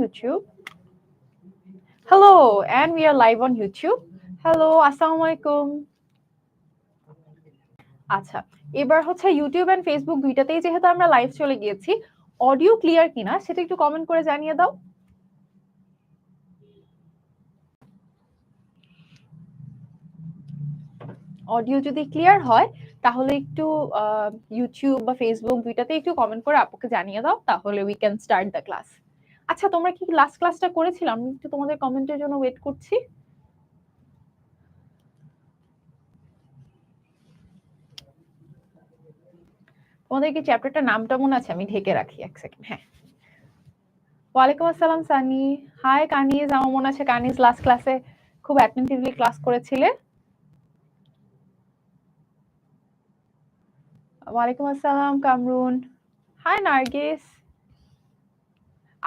YouTube. Hello, and we are live on YouTube. Hello, আসসালামু আচ্ছা, এবার হচ্ছে ইউটিউব এন্ড ফেসবুক দুইটাতেই যেহেতু আমরা লাইভ চলে গিয়েছি, অডিও ক্লিয়ার কিনা সেটা একটু কমেন্ট করে জানিয়ে দাও। অডিও যদি ক্লিয়ার হয় তাহলে একটু ইউটিউব বা ফেসবুক দুইটাতে একটু কমেন্ট করে আপুকে জানিয়ে দাও, তাহলে we can start the class. আচ্ছা, তোমরা কি লাস্ট ক্লাসটা করেছিলে? আমি একটু তোমাদের কমেন্টের জন্য ওয়েট করছি। তোমাদের কি চ্যাপ্টারটার নামটা মনে আছে? আমি ঢেকে রাখি এক সেকেন্ড। হ্যাঁ, ওয়ালাইকুম আসসালাম সানি। হাই কানিজ, আমার মনে আছে কানিজ লাস্ট ক্লাসে খুব অ্যাটেন্টিভলি ক্লাস করেছিলে। ওয়ালাইকুম আসসালাম কামরুন। হাই নার্গিস।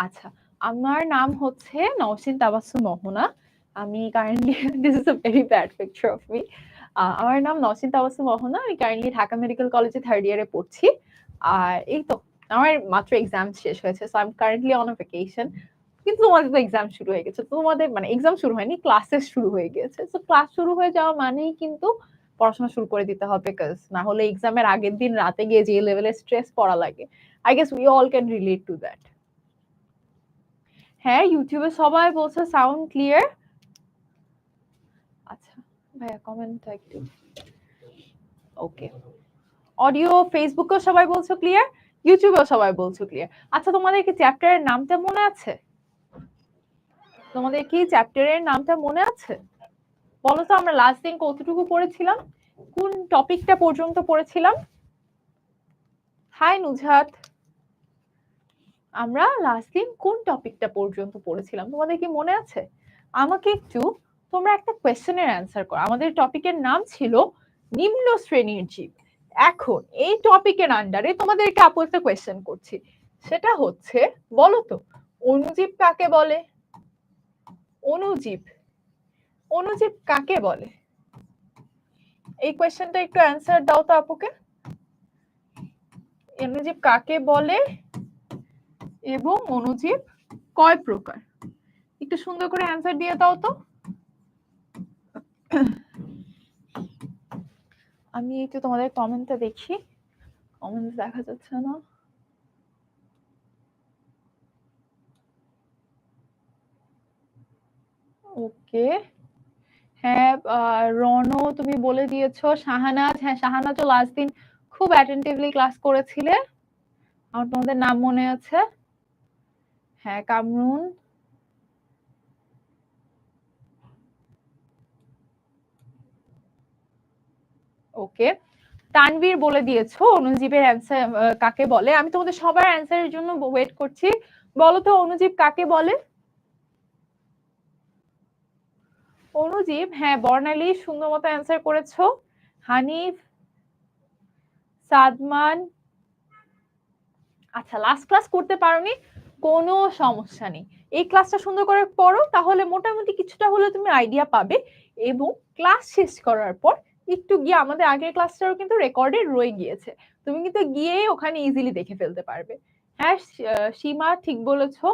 আচ্ছা, আমার নাম হচ্ছে নওশিন তাবাসসুম মোহনা। আমি currently this is a very bad picture of me. আমার নাম নওশিন তাবাসসুম মোহনা। আমি কারেন্টলি ঢাকা মেডিকেল কলেজে 3rd ইয়ারে পড়ছি। আর এই তো আমার মাত্র এক্সাম শেষ হয়েছে, so I am currently on a vacation. কিন্তু তোমাদের তো এক্সাম শুরু হয়ে গেছে, তোমাদের মানে এক্সাম শুরু হয়নি, ক্লাসেস শুরু হয়ে গিয়েছে। সো ক্লাস শুরু হয়ে যাওয়া মানেই কিন্তু পড়াশোনা শুরু করে দিতে হবে, বিকজ না হলে এক্সামের আগের দিন রাতে গিয়ে যে লেভেলের স্ট্রেস পড়া লাগে, I guess we all can relate to that. হ্যাঁ, ইউটিউবে সবাই বলছে সাউন্ড ক্লিয়ার। আচ্ছা ভাইয়া, কমেন্টটা একটু ওকে। অডিও ফেসবুকেও সবাই বলছো ক্লিয়ার, ইউটিউবেও সবাই বলছো ক্লিয়ার। আচ্ছা, তোমাদের কি চ্যাপ্টারের নামটা মনে আছে? তোমাদের কি চ্যাপ্টারের নামটা মনে আছে? বলো তো, আমরা লাস্ট দিন কতটুকু পড়েছিলাম, কোন টপিকটা পর্যন্ত পড়েছিলাম? হাই নুজহাত, আমরা লাস্ট দিন কোন টপিকটা পর্যন্ত পড়েছিলাম তোমাদের কি মনে আছে? আমাকে একটু তোমরা একটা কোয়েশ্চেনের অ্যান্সার করো। আমাদের টপিকের নাম ছিল নিম্ন শ্রেণীর জীব। এখন এই টপিকের আন্ডারে তোমাদেরকে আপু একটা কোয়েশ্চেন করছি, সেটা হচ্ছে বলো তো অণুজীব কাকে বলে? অণুজীব, অণুজীব কাকে বলে? এই কোয়েশ্চেনটা একটু অ্যান্সার দাও তো আপুকে। অণুজীব কাকে বলে এবং অণুজীব কয় প্রকার? একটু সুন্দর করে অ্যান্সার দিয়ে দাও তো। আমি একটু তোমাদের কমেন্টটা দেখি, কমেন্ট দেখা যাচ্ছে না। ওকে, হ্যাঁ রনো তুমি বলে দিয়েছো। শাহানাজ, হ্যাঁ শাহানাজও লাস্ট দিন খুব অ্যাটেন্টিভলি ক্লাস করেছিলে, আমার তোমাদের নাম মনে আছে। হ্যাঁ কামরুন, ওকে। তানভীর বলে দিয়েছো অণুজীবের অ্যান্সার কাকে বলে। আমি তোমাদের সবার অ্যান্সারের জন্য ওয়েট করছি। বলো তো অণুজীব কাকে বলে? অণুজীব, হ্যাঁ বর্ণালী সুন্দর মতো অ্যান্সার করেছো। হানিফ, সাদমান, আচ্ছা লাস্ট ক্লাস করতে পারোনি, কোনো সমস্যা নেই। এই ক্লাসটা সুন্দর করে পড়ো, তাহলে মোটামুটি কিছুটা হলে তুমি আইডিয়া পাবে। এবং ক্লাস শেষ করার পর একটু গিয়ে, আমাদের আগের ক্লাসটাও কিন্তু রেকর্ডে রয়ে গিয়েছে, তুমি কিন্তু গিয়ে ওখানে ইজিলি দেখে ফেলতে পারবে। হ্যাঁ সীমা ঠিক বলেছো।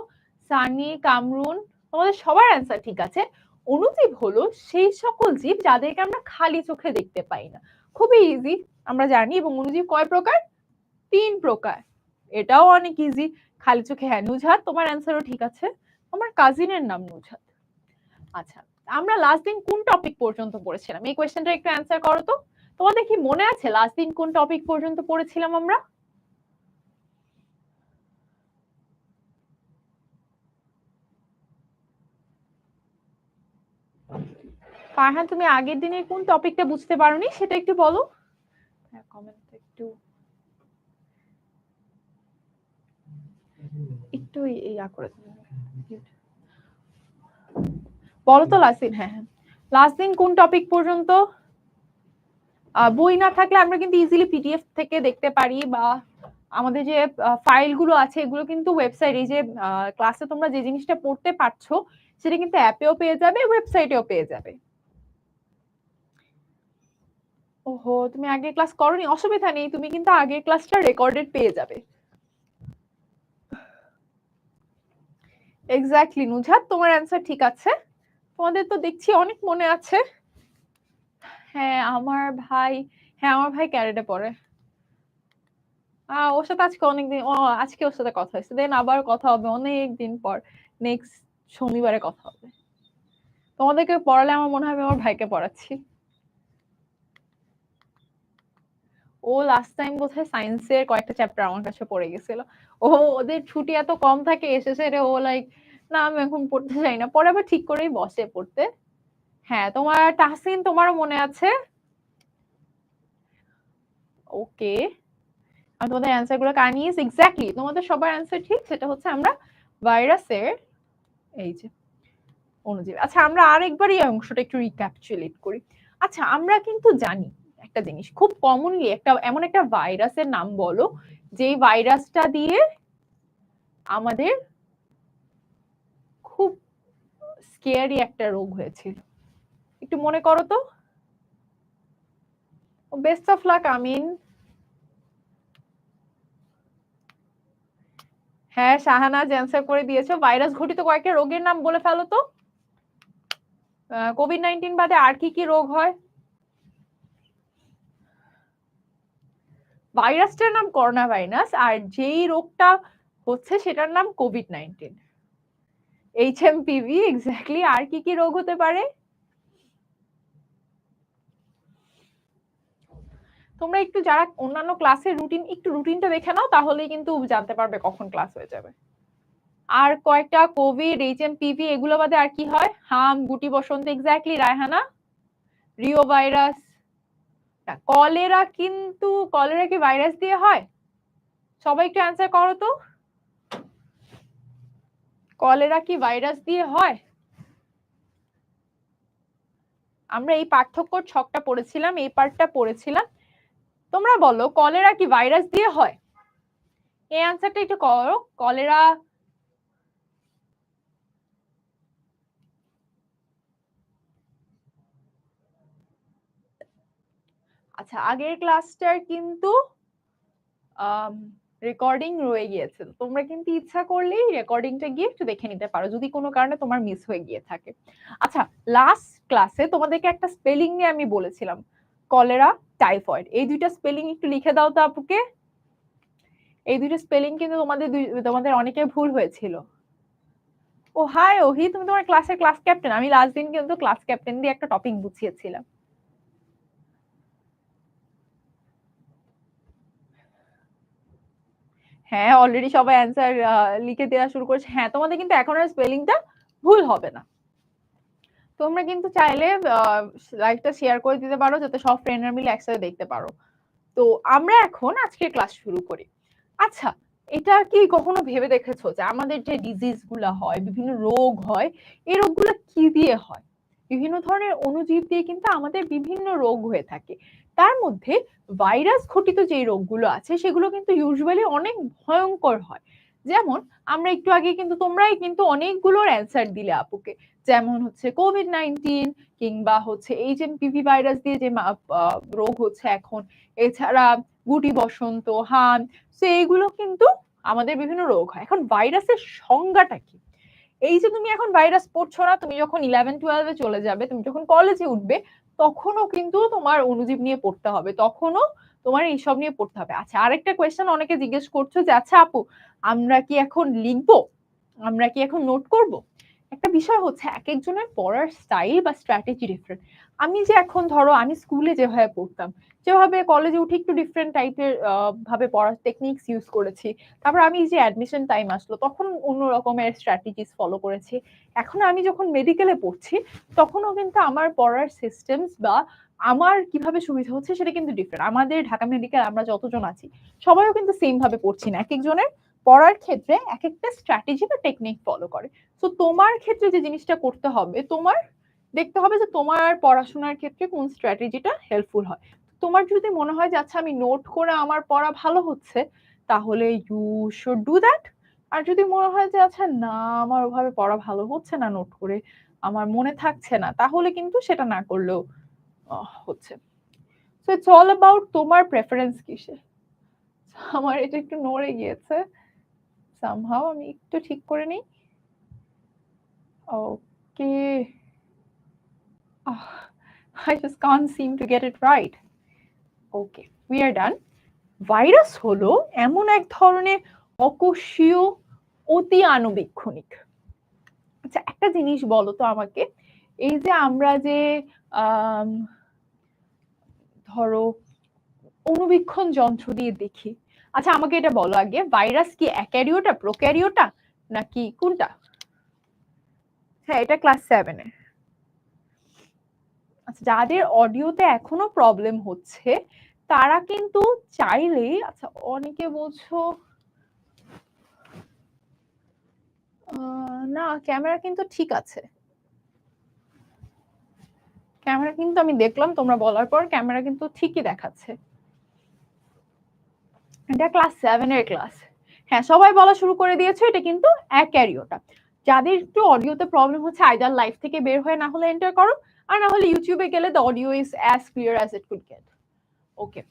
সানি, কামরুন, তোমাদের সবার অ্যান্সার ঠিক আছে। অণুজীব হলো সেই সকল জীব যাদেরকে আমরা খালি চোখে দেখতে পাই না, খুবই ইজি আমরা জানি। এবং অণুজীব কয় প্রকার? 3 প্রকার। এটাও অনেক ইজি, খালি চোখে। হ্যাঁ নুজহাত, তোমার অ্যান্সারও ঠিক আছে, আমার কাজিনের নাম নুজহাত। আচ্ছা, আমরা লাস্ট দিন কোন টপিক পর্যন্ত পড়েছিলাম এই কোয়েশ্চেনটা একটু অ্যান্সার করো তো। তোমাদের কি মনে আছে লাস্ট দিন কোন টপিক পর্যন্ত পড়েছিলাম আমরা? ফারহান, তুমি আগের দিনের কোন টপিকটা বুঝতে পারোনি সেটা একটু বলো। হ্যাঁ কমেন্ট একটু একটু ইয়া করে বলো তো লাস্ট দিন। হ্যাঁ হ্যাঁ, লাস্ট দিন কোন টপিক পর্যন্ত? বই না থাকলে আমরা কিন্তু ইজিলি পিডিএফ থেকে দেখতে পারি, বা আমাদের যে ফাইলগুলো আছে এগুলো কিন্তু ওয়েবসাইট, এই যে ক্লাসে তোমরা যে জিনিসটা পড়তে পারছো সেটা কিন্তু অ্যাপেও পেয়ে যাবে, ওয়েবসাইটেও পেয়ে যাবে। ওহো, তুমি আগের ক্লাস করোনি, অসুবিধা নেই, তুমি কিন্তু আগের ক্লাসটা রেকর্ডেড পেয়ে যাবে। এক্স্যাক্টলি নুজাত, তোমার অ্যান্সার ঠিক আছে। তোমাদের তো দেখছি অনেক মনে আছে। হ্যাঁ আমার ভাই, হ্যাঁ আমার ভাই ক্যারেটে পড়ে। ওর সাথে আজকে অনেকদিন, আজকে ওর সাথে কথা হয়েছে, দেন আবার কথা হবে অনেক দিন পর, নেক্সট শনিবারে কথা হবে। তোমাদেরকে পড়ালে আমার মনে হয় আমি আমার ভাইকে পড়াচ্ছি। ও লাস্ট টাইম বোধহয় সায়েন্সের কয়েকটা চ্যাপ্টার আমার কাছে পড়ে গেছিল। ওদের ছুটি এত কম থাকে, এসেছে রে ও লাইক না আমি এখন পড়তে চাই না, পরে আবার ঠিক করেই বসে পড়তে। হ্যাঁ তোমার তাহসিন, তোমারও মনে আছে। ওকে, আমি তোমাদের অ্যান্সার গুলো কানিস এক্স্যাক্টলি, তোমাদের সবার অ্যান্সার ঠিক, সেটা হচ্ছে আমরা ভাইরাসের এই যে অণুজীব। আচ্ছা আমরা আরেকবার এই অংশটা একটু রিক্যাপচুলেট করি। আচ্ছা আমরা কিন্তু জানি একটা জিনিস খুব কমনলি, একটা এমন একটা ভাইরাসের নাম বলো যেই ভাইরাসটা দিয়ে আমাদের খুব স্কেয়ারি একটা রোগ হয়েছিল, একটু মনে করো তো। বেস্ট অফ লাক আমিন। হ্যাঁ শাহানাজ অ্যান্সার করে দিয়েছো, ভাইরাস ঘটিত কয়েকটা রোগের নাম বলে ফেলো তো। কোভিড-19 বাদে আর কি কি রোগ হয়? ভাইরাসটার নাম করোনা ভাইরাস, আর যেই রোগটা হচ্ছে সেটার নাম কোভিড-19। এইচএমপিভি এক্স্যাক্টলি, আর কি কি রোগ হতে পারে? তোমরা একটু যারা অন্যান্য ক্লাসের রুটিন, একটু রুটিনটা দেখে নাও, তাহলেই কিন্তু জানতে পারবে কখন ক্লাস হয়ে যাবে। আর কয়েকটা কোভিড, এইচএমপিভি এগুলো বাদে আর কি হয়? হাম, গুটি বসন্ত এক্স্যাক্টলি রায়হানা। রিও ভাইরাস। কলেরা, কিন্তু কলেরা কি ভাইরাস দিয়ে হয়? সবাই একটু অ্যান্সার করো তো। কলেরা কি ভাইরাস দিয়ে হয়? আমরা এই পার্থক্য ছকটা পড়েছিলাম, এই পার্টটা পড়েছিলাম। তোমরা বলো কলেরা কি ভাইরাস দিয়ে হয়? এই অ্যান্সারটা একটু করো। কলেরা, আচ্ছা আগের ক্লাসটার কিন্তু রেকর্ডিং রয়ে গিয়েছে, তোমরা কিন্তু ইচ্ছা করলেই রেকর্ডিংটা গিয়ে একটু দেখে নিতে পারো যদি কোনো কারণে তোমার মিস হয়ে গিয়ে থাকে। আচ্ছা লাস্ট ক্লাসে তোমাদেরকে একটা স্পেলিং নিয়ে আমি বলেছিলাম, কলেরা, টাইফয়েড, এই দুইটা স্পেলিং একটু লিখে দাও তো আপুকে। এই দুইটা স্পেলিং কিন্তু তোমাদের অনেকের ভুল হয়েছিল। ও হাই ওহি, তুমি তোমার ক্লাসের ক্লাস ক্যাপ্টেন, আমি লাস্ট দিন কিন্তু ক্লাস ক্যাপ্টেন দিয়ে একটা টপিক বুঝিয়েছিলাম। হ্যাঁ অলরেডি সবাই অ্যান্সার লিখে দেওয়া শুরু করেছে। হ্যাঁ তোমাদের কিন্তু এখন আর স্পেলিংটা ভুল হবে না। তোমরা কিন্তু চাইলে লাইভটা শেয়ার করে দিতে পারো যাতে সব ফ্রেন্ডরা মিলে একসাথে দেখতে পারো। তো আমরা এখন আজকের ক্লাস শুরু করি। আচ্ছা এটা কি কখনো ভেবে দেখেছো যে আমাদের যে ডিজিজ গুলা হয়, বিভিন্ন রোগ হয়, এই রোগগুলো কি দিয়ে হয়? বিভিন্ন ধরনের অণুজীব দিয়ে কিন্তু আমাদের বিভিন্ন রোগ হয়ে থাকে। তার মধ্যে ভাইরাস ঘটিত যে রোগগুলো আছে সেগুলো কিন্তু ইউজুয়ালি অনেক ভয়ঙ্কর হয়। যেমন আমরা একটু আগে কিন্তু তোমরাই কিন্তু অনেকগুলোর অ্যান্সার দিলে আপুকে, যেমন হচ্ছে কোভিড-19 কিংবা হচ্ছে এইচএমপিভি ভাইরাস দিয়ে যে রোগ হচ্ছে এখন, এছাড়া গুটি বসন্ত, হান, তো এইগুলো কিন্তু আমাদের বিভিন্ন রোগ হয়। এখন ভাইরাসের সংজ্ঞাটা কি? এই যে তুমি এখন ভাইরাস পড়ছো না, তুমি যখন 11-12 চলে যাবে, তুমি যখন কলেজে উঠবে, তখনও কিন্তু তোমার অণুজীব নিয়ে পড়তে হবে, তখনও তোমার এইসব নিয়ে পড়তে হবে। আচ্ছা আরেকটা কোয়েশ্চেন অনেকে জিজ্ঞেস করছো যে আচ্ছা আপু আমরা কি এখন লিখবো, আমরা কি এখন নোট করব? একটা বিষয় হচ্ছে এক একজনের পড়ার স্টাইল বা স্ট্র্যাটেজি ডিফারেন্ট। আমি যে এখন ধরো আমি স্কুলে যেভাবে পড়তাম, যেভাবে কলেজে উঠে একটু ডিফারেন্ট টাইপের ভাবে পড়ার টেকনিক্স ইউজ করেছি, তারপর আমি যে অ্যাডমিশন টাইম আসলো তখন অন্য রকমের স্ট্র্যাটেজিস ফলো করেছি। এখন আমি যখন মেডিকেলে পড়ছি তখনও কিন্তু আমার পড়ার সিস্টেমস বা আমার কিভাবে সুবিধা হচ্ছে সেটা কিন্তু ডিফারেন্ট। আমাদের ঢাকা মেডিকেল আমরা যতজন আছি সবাইও কিন্তু সেম ভাবে পড়ছি না, এক একজনের পড়ার ক্ষেত্রে এক একটা স্ট্র্যাটেজি বা টেকনিক ফলো করে। তো তোমার ক্ষেত্রে যে জিনিসটা করতে হবে, তোমার দেখতে হবে যে তোমার পড়াশোনার ক্ষেত্রে কোন স্ট্র্যাটেজিটা হেল্পফুল হয়। তোমার যদি মনে হয় যে আচ্ছা আমি নোট করে আমার পড়া ভালো হচ্ছে, তাহলে ইউ শুড ডু দ্যাট। আর যদি মনে হয় যে আচ্ছা না আমার ওভাবে পড়া ভালো হচ্ছে না নোট করে, আমার মনে থাকছে না, তাহলে কিন্তু সেটা না করলেও হচ্ছে। সো ইটস অল অ্যাবাউট তোমার প্রেফারেন্স কিসে। আমার এটা একটু নড়ে গিয়েছে, সামহাও আমি একটু ঠিক করে নিই। Okay. I just can't seem to get it right. Okay, we are done. Virus হলো এমন এক ধরনের অকোষীয় অতি আণুবীক্ষণিক। আচ্ছা, একটা জিনিস বলো তো আমাকে, এই যে আমরা যে ধরো অণুবীক্ষণ যন্ত্র দিয়ে দেখি, আচ্ছা আমাকে এটা বলো আগে, ভাইরাস কি অ্যাক্যারিওটা, প্রোক্যারিওটা, নাকি কোনটা? হ্যাঁ, এটা ক্লাস 7 এ। আচ্ছা, যাদের অডিওতে এখনো প্রবলেম হচ্ছে তারা কিন্তু চাইলেই, আচ্ছা অনেকে বলছো না ক্যামেরা কিন্তু ঠিক আছে, ক্যামেরা কিন্তু আমি দেখলাম তোমরা বলার পর ক্যামেরা কিন্তু ঠিকই দেখাচ্ছে। এটা ক্লাস 7 এর ক্লাস। হ্যাঁ, সবাই বলা শুরু করে দিয়েছে এটা কিন্তু অ্যাক্যারিওটা। যাদের একটু অডিওতে প্রবলেম হচ্ছে আইদার লাইভ থেকে বের হয়ে না হলে এন্টার করো, আর না হলে ইউটিউবে গেলে the audio is as clear as it could get. Okay,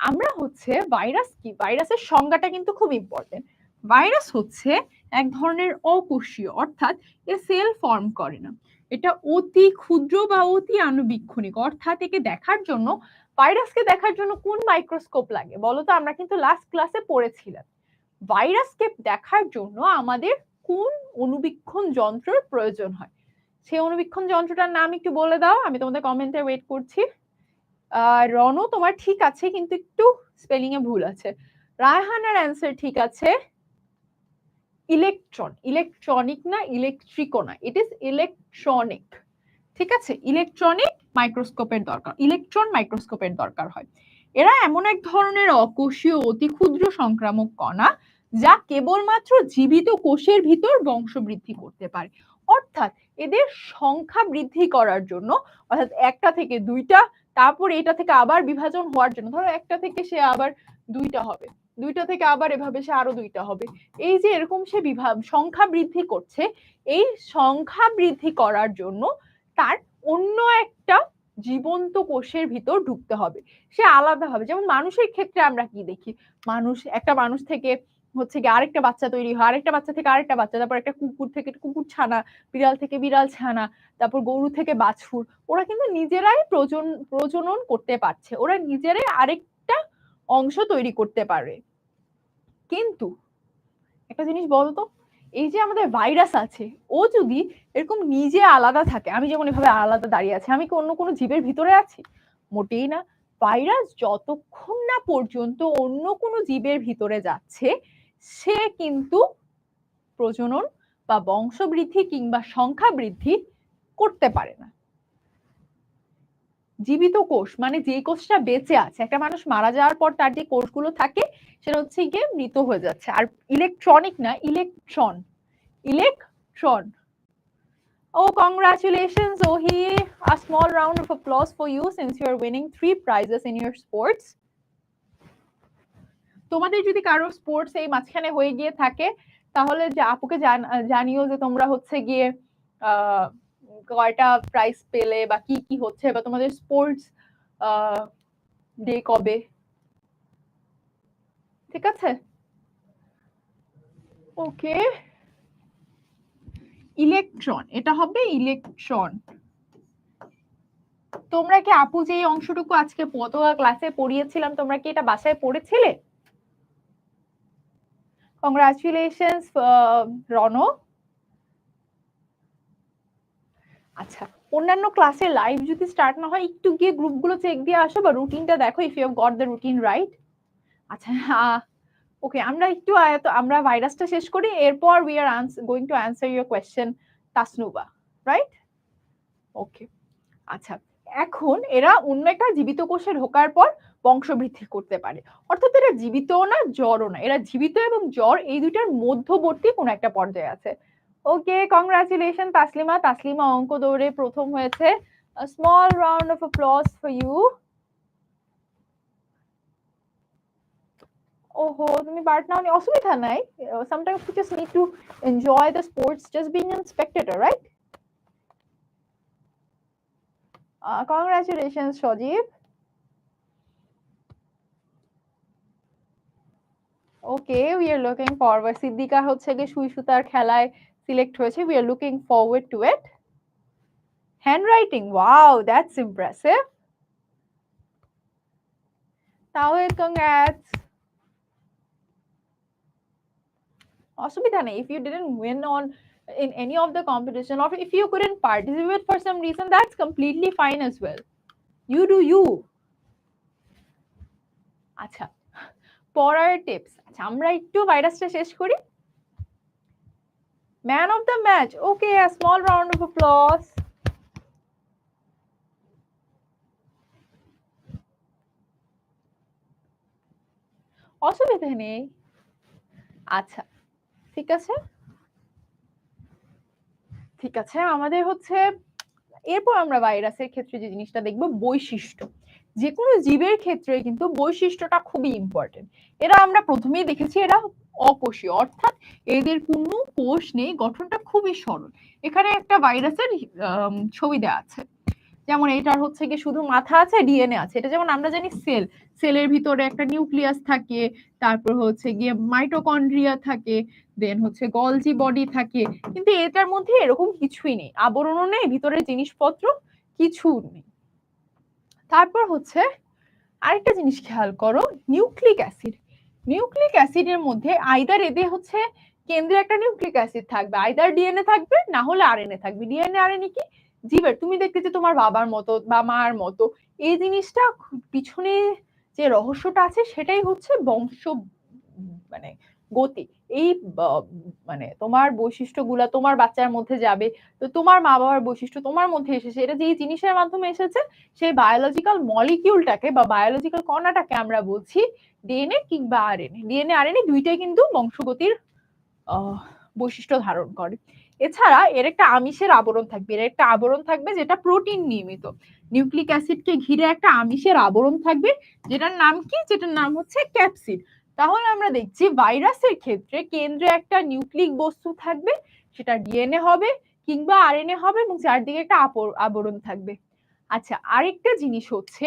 আমরা হচ্ছে ভাইরাস কি, ভাইরাসের সংজ্ঞাটা কিন্তু খুব ইম্পর্টেন্ট। ভাইরাস হচ্ছে এক ধরনের অকোষীয়, অর্থাৎ এ সেল ফর্ম করে না, এটা অতি ক্ষুদ্র বা অতি আণুবীক্ষণিক, অর্থাৎ একে দেখার জন্য, ভাইরাসকে দেখার জন্য কোন মাইক্রোস্কোপ লাগে বলো তো? আমরা কিন্তু লাস্ট ক্লাসে পড়েছিলাম ভাইরাসকে দেখার জন্য আমাদের কোন অণুবীক্ষণ যন্ত্রের প্রয়োজন হয়। সেই অণুবীক্ষণ যন্ত্রটার নাম একটু বলে দাও, আমি তোমাদের কমেন্টে ওয়েট করছি। রনো তোমার ঠিক আছে, কিন্তু একটু স্পেলিং এ ভুল আছে। রায়হানার অ্যান্সার ঠিক আছে, ইলেকট্রন, ইলেকট্রনিক না, ইলেকট্রিকও না, ইট ইজ ইলেকট্রনিক। ঠিক আছে, ইলেকট্রনিক মাইক্রোস্কোপের দরকার, ইলেকট্রন মাইক্রোস্কোপের দরকার হয়। এরা এমন এক ধরনের অকোষীয় অতি ক্ষুদ্র সংক্রামক কণা যা কেবলমাত্র জীবিত কোষের ভিতর বংশবৃদ্ধি করতে পারে। অর্থাৎ এদের সংখ্যা বৃদ্ধি করার জন্য, অর্থাৎ একটা থেকে দুইটা, তারপর এটা থেকে আবার বিভাজন হওয়ার জন্য, ধরো একটা থেকে সে আবার দুইটা হবে, দুইটা থেকে আবার এভাবে সে আরো দুইটা হবে, এই যে এরকম সে সংখ্যা বৃদ্ধি করছে, এই সংখ্যা বৃদ্ধি করার জন্য তার অন্য একটা জীবন্ত কোষের ভিতর ঢুকতে হবে, সে আলাদা হবে। যেমন মানুষের ক্ষেত্রে আমরা কি দেখি, মানুষ, একটা মানুষ থেকে হচ্ছে কি আরেকটা বাচ্চা তৈরি হয়, আরেকটা বাচ্চা থেকে আরেকটা বাচ্চা, তারপর একটা কুকুর থেকে কুকুর ছানা, বিড়াল থেকে বিড়াল ছানা, তারপর গরু থেকে বাছুর। ওরা কিন্তু নিজেরাই প্রজনন করতে পারছে, ওরা নিজেরাই আরেকটা অংশ তৈরি করতে পারে। কিন্তু একটা জিনিস বলতো, এই যে আমাদের ভাইরাস আছে, ও যদি এরকম নিজে আলাদা থাকে, আমি যেমন এভাবে আলাদা দাঁড়িয়ে আছি, আমি কি অন্য কোনো জীবের ভিতরে আছি? মোটেই না। ভাইরাস যতক্ষণ না পর্যন্ত অন্য কোনো জীবের ভিতরে যাচ্ছে, সে কিন্তু প্রজনন বা বংশবৃদ্ধি কিংবা সংখ্যা বৃদ্ধি করতে পারে না। জীবিত কোষ মানে যে কোষটা বেঁচে আছে, একটা মানুষ মারা যাওয়ার পর তার যে কোষগুলো থাকে সেটা হচ্ছে গিয়ে মৃত হয়ে যাচ্ছে। আর ইলেকট্রনিক না, electron, electron. Oh, congratulations, Ohi. A small round of applause for you since you are winning 3 prizes in your sports. তোমাদের যদি কারো স্পোর্টস এই মাঝখানে হয়ে গিয়ে থাকে তাহলে যে আপুকে জানিও যে তোমরা হচ্ছে গিয়ে কয়টা প্রাইজ পেলে বা কি কি হচ্ছে, বা তোমাদের স্পোর্টস ডে কবে, ঠিক আছে? ওকে, ইলেকট্রন, এটা হবে ইলেকট্রন। তোমরা কি আপু যে অংশটুকু আজকে পতোয়া ক্লাসে পড়িয়েছিলাম, তোমরা কি এটা বাসায় পড়েছিলে? কংগ্রাচুলেশনস রনো। আচ্ছা, অন্যান্য ক্লাসে লাইভ যদি স্টার্ট না হয় একটু গিয়ে গ্রুপগুলো চেক দিয়ে আসো বা রুটিনটা দেখো, if you have got the routine right. আচ্ছা, ওকে, আমরা একটু আমরা ভাইরাসটা শেষ করি, এরপর we are going to answer your question Tasnuba, right? Okay, আচ্ছা, এখন এরা অন্য একটা জীবিত কোষে ঢোকার পর বংশবৃদ্ধি করতে পারে, অর্থাৎ এরা জীবিতও না জড়ও না, এরা জীবিত এবং জড় এই দুইটার মধ্যবর্তী কোন একটা পর্যায়ে আছে। ওকে, কংগ্রাচুলেশন তাসলিমা, তাসলিমা অঙ্ক দৌড়ে প্রথম হয়েছে। A small round of applause for you. ওহো, তুমি পার্ট নাওনি, অসুবিধা নাই। Sometimes we just need to enjoy the sports just being a spectator, right? Congratulations, Shajib. Okay, we are looking forward. Siddika হচ্ছে গিয়ে সুই সুতার খেলায় সিলেক্ট হয়েছে, we are looking forward to it. Handwriting, wow that's impressive. তাহলে congrats. অসুবিধা নেই, if you didn't win on in any of the competition or if you couldn't participate for some reason, that's completely fine as well. You do you. আচ্ছা, পড়ার tips. আচ্ছা, আমরা একটু ভাইরাসটা শেষ করি। Man of the match, okay, a small round of applause. অসুবিধা নেই। আচ্ছা, ঠিক আছে ঠিক আছে, আমাদের হচ্ছে এরপর আমরা ভাইরাসের ক্ষেত্রে যে জিনিসটা দেখবো, বৈশিষ্ট্য। যে কোনো জীবের ক্ষেত্রে কিন্তু বৈশিষ্ট্যটা খুবই ইম্পর্টেন্ট। এরা আমরা প্রথমেই দেখেছি এরা অকোষীয়, অর্থাৎ এদের কোনো কোষ নেই, গঠনটা খুবই সরল। এখানে একটা ভাইরাসের ছবি দেওয়া আছে, যেমন এটার হচ্ছে কি শুধু মাথা আছে, ডিএনএ আছে। এটা যেমন আমরা জানি সেল, সেলের ভিতরে একটা নিউক্লিয়াস থাকে, তারপর হচ্ছে গিয়ে মাইটোকন্ড্রিয়া থাকে, দেন হচ্ছে গলজি বডি থাকে, কিন্তু এটার মধ্যে এরকম কিছুই নেই, আবরণও নেই, ভিতরে জিনিসপত্র কিছু নেই। তারপর হচ্ছে আরেকটা জিনিস খেয়াল করো, নিউক্লিক অ্যাসিড। নিউক্লিক অ্যাসিডের মধ্যে আইদার এদের হচ্ছে কেন্দ্রে একটা নিউক্লিক অ্যাসিড থাকবে, আইদার ডিএনএ থাকবে, না হলে আরএনএ থাকবে। ডিএনএ আরএনএ কি জীবের, তুমি দেখতে যে তোমার বাবার মতো বা মার মতো, এই জিনিসটা পিছনে যে রহস্যটা আছে সেটাই হচ্ছে বংশ মানে গতি। এই মানে তোমার বৈশিষ্ট্যগুলা তোমার বাচ্চার মধ্যে যাবে, তো তোমার মা বাবার বৈশিষ্ট্য তোমার মধ্যে এসেছে, এটা যেই জিনিসের মাধ্যমে এসেছে সেই বায়োলজিক্যাল মলিকিউলটাকে বা বায়োলজিক্যাল কণাটাকে আমরা বলছি ডিএনএ কিংবা আরএনএ। ডিএনএ আরএনএ দুইটাই কিন্তু বংশগতির বৈশিষ্ট্য ধারণ করে। এছাড়া এর একটা আমিষের আবরণ থাকবে, এর একটা আবরণ থাকবে যেটা প্রোটিন নির্মিত। নিউক্লিক অ্যাসিডকে ঘিরে একটা আমিষের আবরণ থাকবে, যেটার নাম কি, যেটার নাম হচ্ছে ক্যাপসিড। তাহলে আমরা দেখছি ভাইরাসের ক্ষেত্রে কেন্দ্রে একটা নিউক্লিক বস্তু থাকবে, সেটা ডিএনএ হবে কিংবা আরএনএ হবে, এবং চারদিকে একটা আবরণ থাকবে। আচ্ছা, আরেকটা জিনিস হচ্ছে,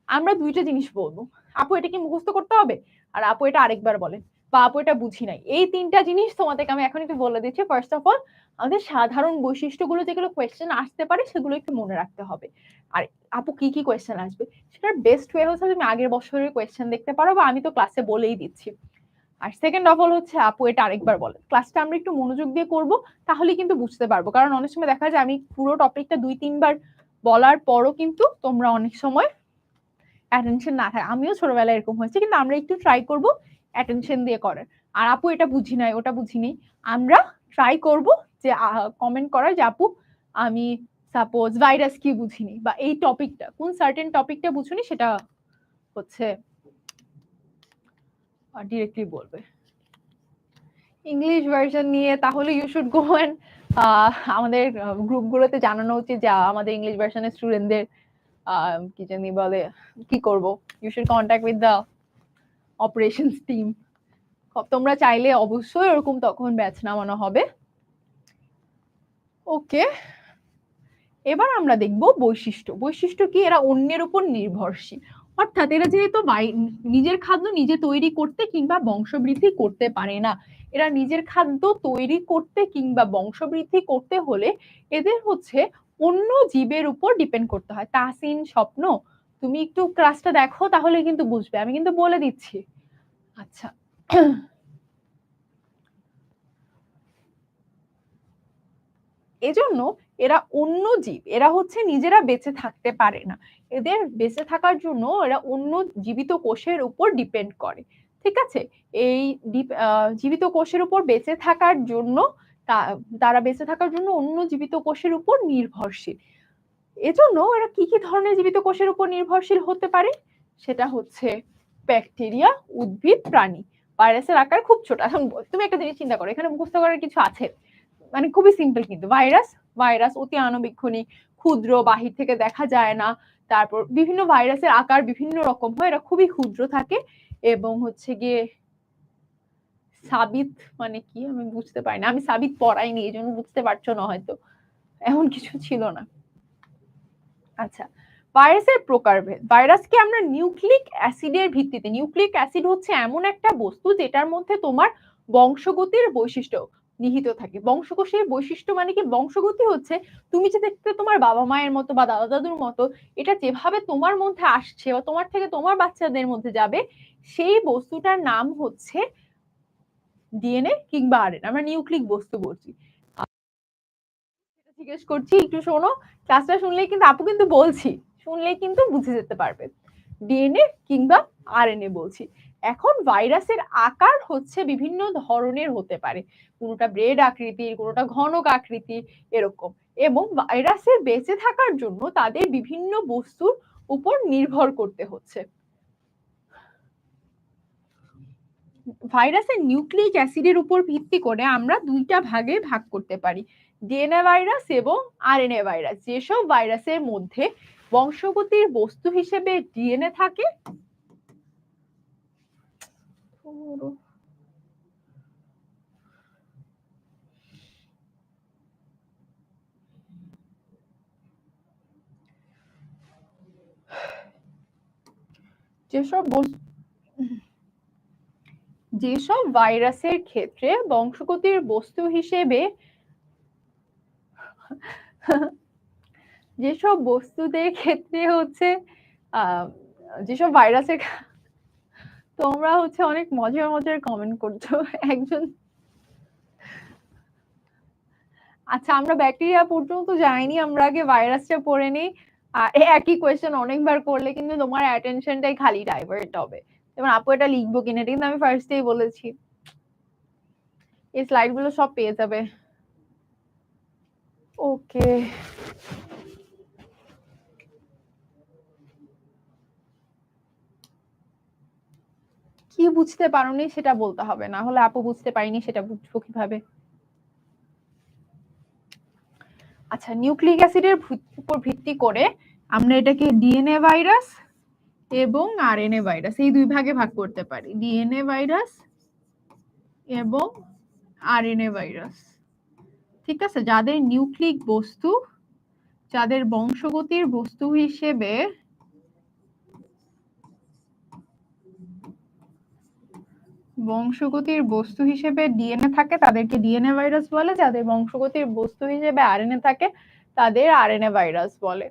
আমরা দুইটা জিনিস বলবো, আপু এটা কি মুখস্থ করতে হবে, আর আপু এটা আরেকবার বলেন, বা আপু এটা বুঝি নাই। এই তিনটা জিনিস তোমাদেরকে আমি এখন একটু বলে দিচ্ছি। ফার্স্ট অফ অল, আমাদের সাধারণ বৈশিষ্ট্যগুলো যেগুলো কোয়েশ্চেন আসতে পারে সেগুলো একটু মনে রাখতে হবে। আর আপু কি কি কোয়েশ্চেন আসবে সেটার বেস্ট ওয়ে হচ্ছে তুমি আগের বছরের কোয়েশ্চেন দেখতে পারো, বা আমি তো ক্লাসে বলেই দিচ্ছি। আর সেকেন্ড অফ অল হচ্ছে, আপু এটা আরেকবার বলেন। ক্লাসটা আমরা একটু মনোযোগ দিয়ে করব, তাহলে কিন্তু বুঝতে পারবো। কারণ অনেক সময় দেখা যায় আমি পুরো টপিকটা 2-3 বার বলার পরও কিন্তু তোমরা অনেক সময় অ্যাটেনশন না থাকে। আমিও ছোটবেলায় এরকম হয়েছে, কিন্তু আমরা একটু ট্রাই করব অ্যাটেনশন দিয়ে করার। আর আপু এটা বুঝি নাই, ওটা বুঝিনি, আমরা ট্রাই করব যে কমেন্ট করার যে আপু আমি সাপোজ ভাইরাস কি বুঝিনি, বা এই টপিকটা কোন সার্টেন টপিকটা বুঝিনি, সেটা হচ্ছে ডিরেক্টলি বলবে। ইংলিশ ভার্সন নিয়ে তাহলে ইউ শুড গো এন্ড আমাদের গ্রুপগুলোতে জানানো উচিত যে আমাদের ইংলিশ ভার্সনের স্টুডেন্টদের কি জানি বলে কি করব, you should contact with the operations team. তোমরা চাইলে অবশ্যই ওরকম তখন ব্যাচ নামানো হবে। ওকে, এবার আমরা দেখব বৈশিষ্ট্য। বৈশিষ্ট্য কি, এরা অন্যের উপর নির্ভরশীল, অর্থাৎ এরা যেহেতু নিজের খাদ্য নিজে তৈরি করতে কিংবা বংশবৃদ্ধি করতে পারে না। এরা নিজের খাদ্য তৈরি করতে কিংবা বংশবৃদ্ধি করতে হলে এদের হচ্ছে অন্য জীবের উপর ডিপেন্ড করতে হয়। তাসিন, স্বপ্ন, তুমি একটু ক্লাসটা দেখো তাহলে কিন্তু বুঝবে, আমি কিন্তু বলে দিচ্ছি। আচ্ছা, এজন্য এরা অন্য জীব, এরা হচ্ছে নিজেরা বেঁচে থাকতে পারে না। এদের বেঁচে থাকার জন্য এরা অন্য জীবিত কোষের উপর ডিপেন্ড করে। ঠিক আছে, এই জীবিত কোষের উপর বেঁচে থাকার জন্য তারা বেঁচে থাকার জন্য অন্য জীবিত কোষের উপর নির্ভরশীল। এজন্য এরা কি কি ধরনের জীবিত কোষের উপর নির্ভরশীল হতে পারে, সেটা হচ্ছে ব্যাকটেরিয়া, উদ্ভিদ, প্রাণী। ভাইরাসের আকার খুব ছোট। এখন তুমি একটা জিনিস চিন্তা করো, এখানে মুখস্থ করার কিছু আছে, মানে খুবই সিম্পল। কিন্তু ভাইরাস ভাইরাস অতি আণুবীক্ষণী, ক্ষুদ্র, বাহির থেকে দেখা যায় না। তারপর বিভিন্ন ভাইরাসের আকার বিভিন্ন রকম হয়, এরা খুবই ক্ষুদ্র থাকে। এবং হচ্ছে গিয়ে সাবিত মানে কি আমি বুঝতে পারি না, আমি সাবিত পড়াইনি এই জন্য বুঝতে পারছো না, হয়তো এমন কিছু ছিল না। আচ্ছা, ভাইরাসের প্রকারভেদ। ভাইরাসকে আমরা নিউক্লিক অ্যাসিডের ভিত্তিতে, নিউক্লিক অ্যাসিড হচ্ছে এমন একটা বস্তু যেটার মধ্যে তোমার বংশগতির বৈশিষ্ট্য, নিহিত থাকে। বংশকোষের বৈশিষ্ট্য মানে কি, বংশগতি হচ্ছে তুমি যে দেখতে তোমার বাবা মায়ের মতো বা দাদা দাদুর মতো, এটা যেভাবে তোমার মধ্যে আসছে বা তোমার থেকে তোমার বাচ্চাদের মধ্যে যাবে, সেই বস্তুটার নাম হচ্ছে ডিএনএ কিংবা আরএনএ। আমরা নিউক্লিক বস্তু বলছি। জিজ্ঞেস করছি একটু শোনো, ক্লাসটা শুনলেই কিন্তু আপু কিন্তু বলছি, শুনলেই কিন্তু বুঝে যেতে পারবে। ডিএনএ কিংবা আরএনএ বলছি। এখন ভাইরাসের আকার হচ্ছে বিভিন্ন ধরনের হতে পারে, কোনোটা ব্রেড আকৃতির, কোনোটা ঘনক আকৃতির, এরকম। এবং ভাইরাসের বেঁচে থাকার জন্য তাদের বিভিন্ন বস্তুর উপর নির্ভর করতে হচ্ছে। ভাইরাসের নিউক্লিক অ্যাসিডের উপর ভিত্তি করে আমরা দুইটা ভাগে ভাগ করতে পারি, ডিএনএ ভাইরাস এবং আরএনএ ভাইরাস। যেসব ভাইরাসের মধ্যে বংশগতির বস্তু হিসেবে ডিএনএ থাকে, যেসব ভাইরাসের ক্ষেত্রে বংশগতির বস্তু হিসেবে যেসব বস্তুদের ক্ষেত্রে হচ্ছে যেসব ভাইরাসের, তোমরা হচ্ছে অনেক মজার মজার কমেন্ট করছো একজন। আচ্ছা, আমরা ব্যাকটেরিয়া পর্যন্ত যাইনি, আমরা আগে ভাইরাসটা পড়ে নিই। একই কোয়েশ্চেন অনেকবার করলে কিন্তু তোমার অ্যাটেনশনটাই খালি ডাইভার্ট হবে। যেমন আপু এটা লিখবো কিনা, এটা কিন্তু আমি ফার্স্টেই বলেছি। এই স্লাইড গুলো সব পেয়ে যাবে। ওকে, কি বুঝতে পারোনি সেটা বলতে হবে, না হলে আপু বুঝতে পারিনি সেটা বুঝবো কিভাবে? আচ্ছা, নিউক্লিক অ্যাসিডের উপর ভিত্তি করে আমরা এটাকে ডিএনএ ভাইরাস এবং আরএনএ ভাইরাস এই দুই ভাগে ভাগ করতে পারি, ডিএনএ ভাইরাস এবং আরএনএ ভাইরাস। ঠিক আছে, যাদের নিউক্লিক বস্তু, যাদের বংশগতির বস্তু হিসেবে ডিএনএ থাকে তাদেরকে ডিএনএ ভাইরাস বলে, যাদের বংশগতির বস্তু হিসেবে আরএনএ থাকে তাদের আরএনএ ভাইরাস বলে।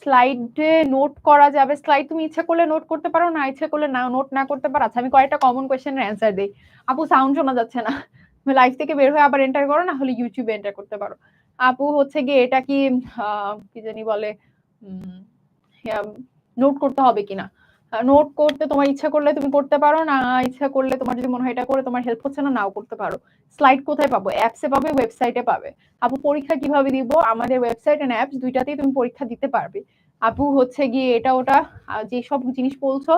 স্লাইডে নোট করা যাবে, স্লাইড তুমি ইচ্ছা করলে নোট করতে পারো, না ইচ্ছা করলে না নোট না করতে পারো। আচ্ছা, আমি কয়েকটা কমন কোয়েশ্চেনের অ্যান্সার দেই। আপু সাউন্ড শোনা যাচ্ছে না, তুমি লাইভ থেকে বের হয়ে আবার এন্টার করো, না হলে ইউটিউবে এন্টার করতে পারো। আপু হচ্ছে গিয়ে এটা কি কি জানি বলে, নোট করতে হবে কিনা, নোট করতে তোমার ইচ্ছা করলে তুমি করতে পারো, না ইচ্ছা করলে তোমার যদি মনে হয় এটা করে তোমার হেল্প হচ্ছে না, নাও করতে পারো। স্লাইড কোথায় পাবো? অ্যাপসে পাবে, ওয়েবসাইটে পাবে। আপু পরীক্ষা কিভাবে দিব? আমাদের ওয়েবসাইট এন্ড অ্যাপস দুইটাতেই তুমি পরীক্ষা দিতে পারবে। আপু হচ্ছে গিয়ে এটা ওটা যে সব জিনিস বলছো,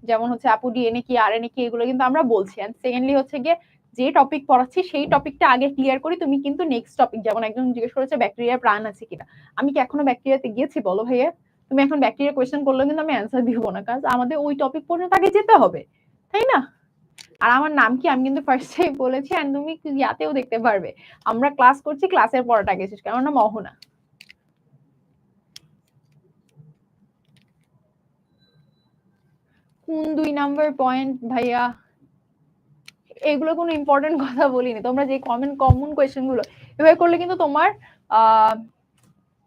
যেমন হচ্ছে আপু ডিএনএ কি আরএনএ কি এগুলো কিন্তু আমরা বলছি। এন্ড সেকেন্ডলি হচ্ছে গিয়ে যে টপিক পড়াচ্ছি সেই টপিকটা আগে ক্লিয়ার করি, তুমি কিন্তু নেক্সট টপিক, যেমন একজন জিজ্ঞেস করেছে ব্যাকটেরিয়ার প্রাণ আছে কিনা, আমি কি এখনো ব্যাকটেরিয়াতে গিয়েছি বলো ভাইয়া? তুমি এখন ব্যাকটেরিয়া কোয়েশ্চেন করলে কিন্তু আমি অ্যান্সার দিব না, কারণ আমাদের ওই টপিক পর্যন্ত আগে যেতে হবে, তাই না? আর আমার নাম কি আমি কিন্তু ফার্স্টে বলেছি, এন্ড তুমি ইয়াতেও দেখতে পারবে আমরা ক্লাস করছি, ক্লাসের পড়াটা গেছিস, কারণ না মোহনা। কোন 2 নাম্বার পয়েন্ট ভাইয়া? এগুলো কোনো ইম্পর্টেন্ট কথা বলিনি, তোমরা যে কমন কোয়েশ্চেন গুলো এভাবে করলে কিন্তু তোমার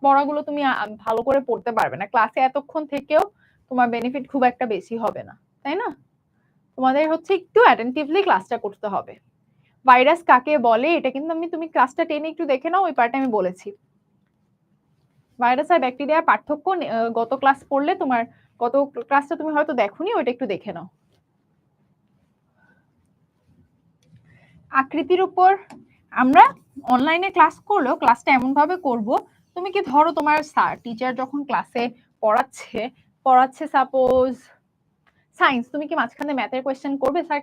পড়াগুলো তুমি ভালো করে পড়তে পারবে না, ক্লাসে এতক্ষণ থেকেও তোমার বেনিফিট খুব একটা বেশি হবে না, তাই না? তোমাদের হচ্ছে একটু অ্যাটেনটিভলি ক্লাসটা করতে হবে। ভাইরাস কাকে বলে এটা কিন্তু তুমি ক্লাসটা টেনে একটু দেখে নাও, ওই পার্টে আমি বলেছি। ভাইরাস আর ব্যাকটেরিয়ার পার্থক্য গত ক্লাস পড়লে তোমার, গত ক্লাসটা তুমি হয়তো দেখোনি, ওইটা একটু দেখে নাও। আকৃতির উপর আমরা অনলাইনে ক্লাস করলেও ক্লাসটা এমন ভাবে করব, তুমি কি ধরো তোমার স্যার টিচার যখন ক্লাসে পড়াচ্ছে সাপোজ সায়েন্স, তুমি কি মাঝখানে ম্যাথের কোয়েশ্চেন করবে? স্যার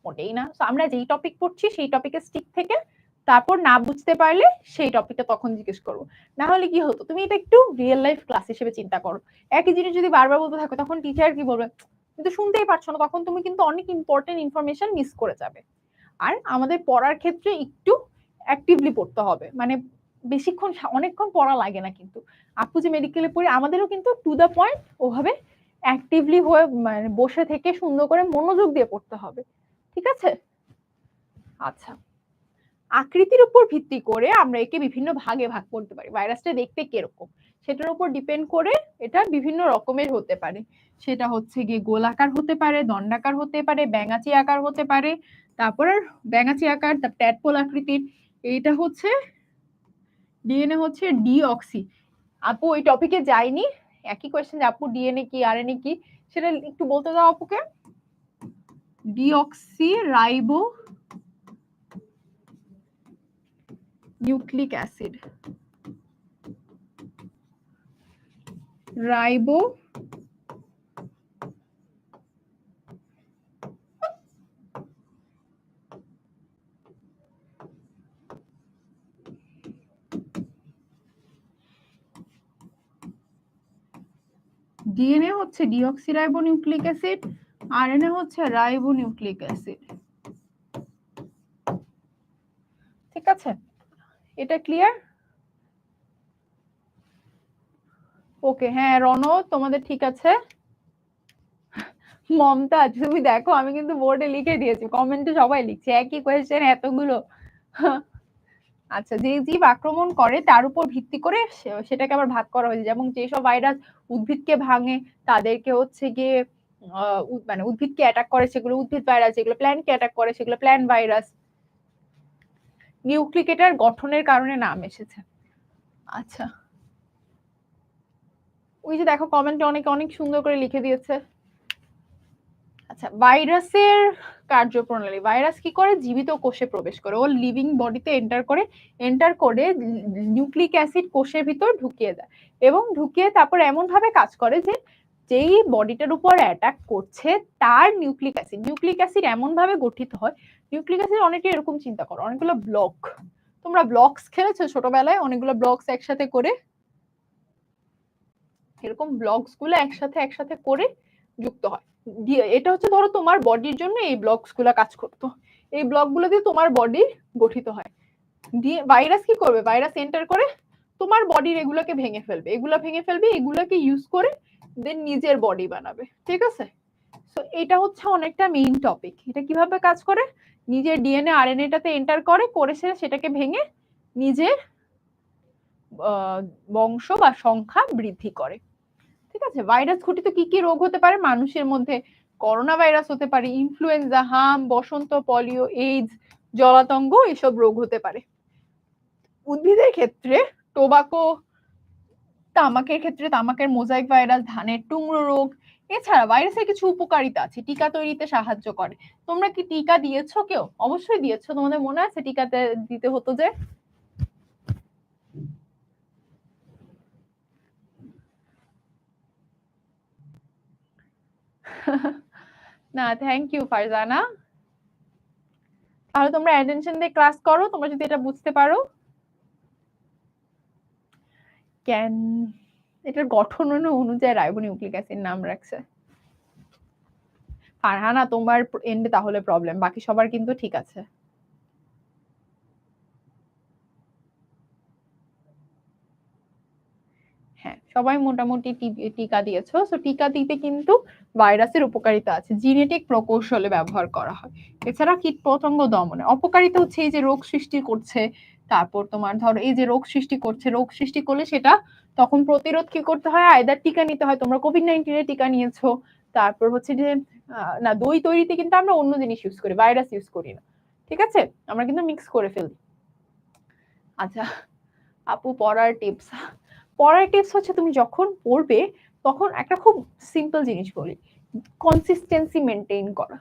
মোটেই না। তো আমরা যেই টপিক পড়ছি সেই টপিকে স্টিক থেকে তারপর না বুঝতে পারলে সেই টপিকটা তখন জিজ্ঞেস করবো। না হলে কি হতো, তুমি এটা একটু রিয়েল লাইফ ক্লাস হিসেবে চিন্তা করো, একই জিনিস যদি বারবার বলতে থাকো তখন টিচার কি বলবে, কিন্তু শুনতেই পারছো না, তখন তুমি কিন্তু অনেক ইম্পর্টেন্ট ইনফরমেশন মিস করে যাবে। আর আমাদের পড়ার ক্ষেত্রে একটু অ্যাক্টিভলি পড়তে হবে, মানে বেশিক্ষণ অনেকক্ষণ পড়া লাগে না, কিন্তু আপু যে মেডিকেলে পড়ি আমাদেরও কিন্তু টু দ্য পয়েন্ট ওভাবে অ্যাক্টিভলি হয়ে মানে বসে থেকে সুন্দর করে মনোযোগ দিয়ে পড়তে হবে, ঠিক আছে? আচ্ছা, আকৃতির উপর ভিত্তি করে আমরা একে বিভিন্ন ভাগে ভাগ করতে পারি। ভাইরাসটা দেখতে কিরকম সেটার উপর ডিপেন্ড করে এটা বিভিন্ন রকমের হতে পারে। সেটা হচ্ছে গিয়ে গোলাকার হতে পারে, দণ্ডাকার হতে পারে, ব্যাঙাচি আকার হতে পারে, তারপর ব্যাঙাচি আকার, ট্যাডপোল আকৃতির। এইটা হচ্ছে ডিএনএ হচ্ছে ডিঅক্সি। আপু ওই টপিকে যাইনি, একই কোয়েশ্চেন যে আপু ডিএনএ কি আরএনএ কি সেটা একটু বলতে দাও আপুকে। Deoxy ribo nucleic acid, ribo DNA হচ্ছে ডিঅক্সিরাইবো নিউক্লিক অ্যাসিড, আরএনএ হচ্ছে রাইবো নিউক্লিক অ্যাসিড। ঠিক আছে, এটা ক্লিয়ার? ওকে, হ্যাঁ রণ তোমাদের ঠিক আছে। মমতাজ তুমি দেখো আমি কিন্তু বোর্ডে লিখে দিয়েছি, কমেন্টে সবাই লিখছে একই কোয়েশ্চেন এতগুলো। আচ্ছা, যে জীব আক্রমণ করে তার উপর ভিত্তি করে সেটাকে আবার ভাগ করা হয়েছে। যেমন যেসব ভাইরাস উদ্ভিদকে ভাঙে তাদেরকে হচ্ছে গিয়ে মানে উদ্ভিদকে অ্যাটাক করে সেগুলো উদ্ভিদ ভাইরাস, যেগুলো প্ল্যান্টকে অ্যাটাক করে সেগুলো প্ল্যান্ট ভাইরাস। নিউক্লিক এটার গঠনের কারণে নাম এসেছে। আচ্ছা, ওই যে দেখো কমেন্টে অনেকে অনেক সুন্দর করে লিখে দিয়েছে। আচ্ছা, ভাইরাসের কার্যপ্রণালী। ভাইরাস কি করে? জীবিত কোষে প্রবেশ করে, ও লিভিং বডিতে এন্টার করে নিউক্লিক অ্যাসিড কোষের ভিতর ঢুকিয়ে দেয় এবং ঢুকিয়ে তারপর এমন ভাবে কাজ করে যে যেই বডিটার উপর অ্যাটাক করছে তার নিউক্লিক অ্যাসিড এমন ভাবে গঠিত হয়। নিউক্লিক অ্যাসিড অনেকে এরকম চিন্তা করো, অনেকগুলো ব্লক, তোমরা ব্লকস খেলেছো ছোটবেলায়, অনেকগুলো ব্লকস একসাথে করে, এরকম ব্লকস গুলো একসাথে করে যুক্ত হয়। এটা হচ্ছে ধরো তোমার বডির জন্য এই ব্লকস গুলা কাজ করতো, এই ব্লক গুলো দিয়ে তোমার বডি গঠিত হয়। দিয়ে ভাইরাস কি করবে? ভাইরাস এন্টার করে তোমার বডির এগুলোকে ভেঙে ফেলবে, এগুলোকে ইউজ করে দেন নিজের বডি বানাবে। ঠিক আছে, তো এটা হচ্ছে অনেকটা মেইন টপিক। এটা কিভাবে কাজ করে? নিজের ডিএনএ আরএনএটাতে এন্টার করে সেটাকে ভেঙে নিজের বংশ বা সংখ্যা বৃদ্ধি করে। ঠিক আছে, ভাইরাস ঘটিত কি কি রোগ হতে পারে মানুষের মধ্যে? করোনা ভাইরাস হতে পারে, ইনফ্লুয়েঞ্জা, হাম, বসন্ত, পলিও, এইডস, জলাতঙ্ক, এসব রোগ হতে পারে। উদ্ভিদের ক্ষেত্রে টোবাকো, তামাকের ক্ষেত্রে তামাকের মোজাইক ভাইরাস, ধানের টুংরো রোগ। এছাড়া ভাইরাসের কিছু উপকারিতা আছে, টিকা তৈরিতে সাহায্য করে। তোমরা কি টিকা দিয়েছো? কেউ অবশ্যই দিয়েছো, তোমাদের মনে আছে টিকাতে দিতে হতো যে? না, থ্যাংক ইউ ফারজানা। তাহলে তোমরা অ্যাটেনশন দিয়ে ক্লাস করো তোমরা যদি এটা বুঝতে পারো। ক্যান, এটার গঠন অনুযায়ী রাইবোনিউক্লিক অ্যাসিড নাম রাখছে। ফারহানা তোমার এন্ডে তাহলে প্রবলেম, বাকি সবার কিন্তু ঠিক আছে। হ্যাঁ, সবাই মোটামুটি টিকা দিয়েছো। সো টিকা দিতে কিন্তু ভাইরাসের উপকারিতা আছে, জিনেটিক প্রকৌশলে ব্যবহার করা হয়। এছাড়া কীটপতঙ্গ দমনে অপকারিতা হচ্ছে এই যে রোগ সৃষ্টি করছে, তারপর তোমার ধরো এই যে রোগ সৃষ্টি করলে সেটা তখন প্রতিরোধ কি করতে হয়? আয়দার টিকা নিতে হয়। তোমরা কোভিড-19 এর টিকা নিয়েছো। তারপর হচ্ছে যে না, দই তৈরিতে কিন্তু আমরা অন্য জিনিস ইউজ করি, ভাইরাস ইউজ করি না। ঠিক আছে, আমরা কিন্তু মিক্স করে ফেলি। আচ্ছা আপু, পড়ার টিপস হচ্ছে তুমি যখন পড়বে তখন একটা খুব সিম্পল জিনিস বলি, কনসিস্টেন্সি মেনটেন করা।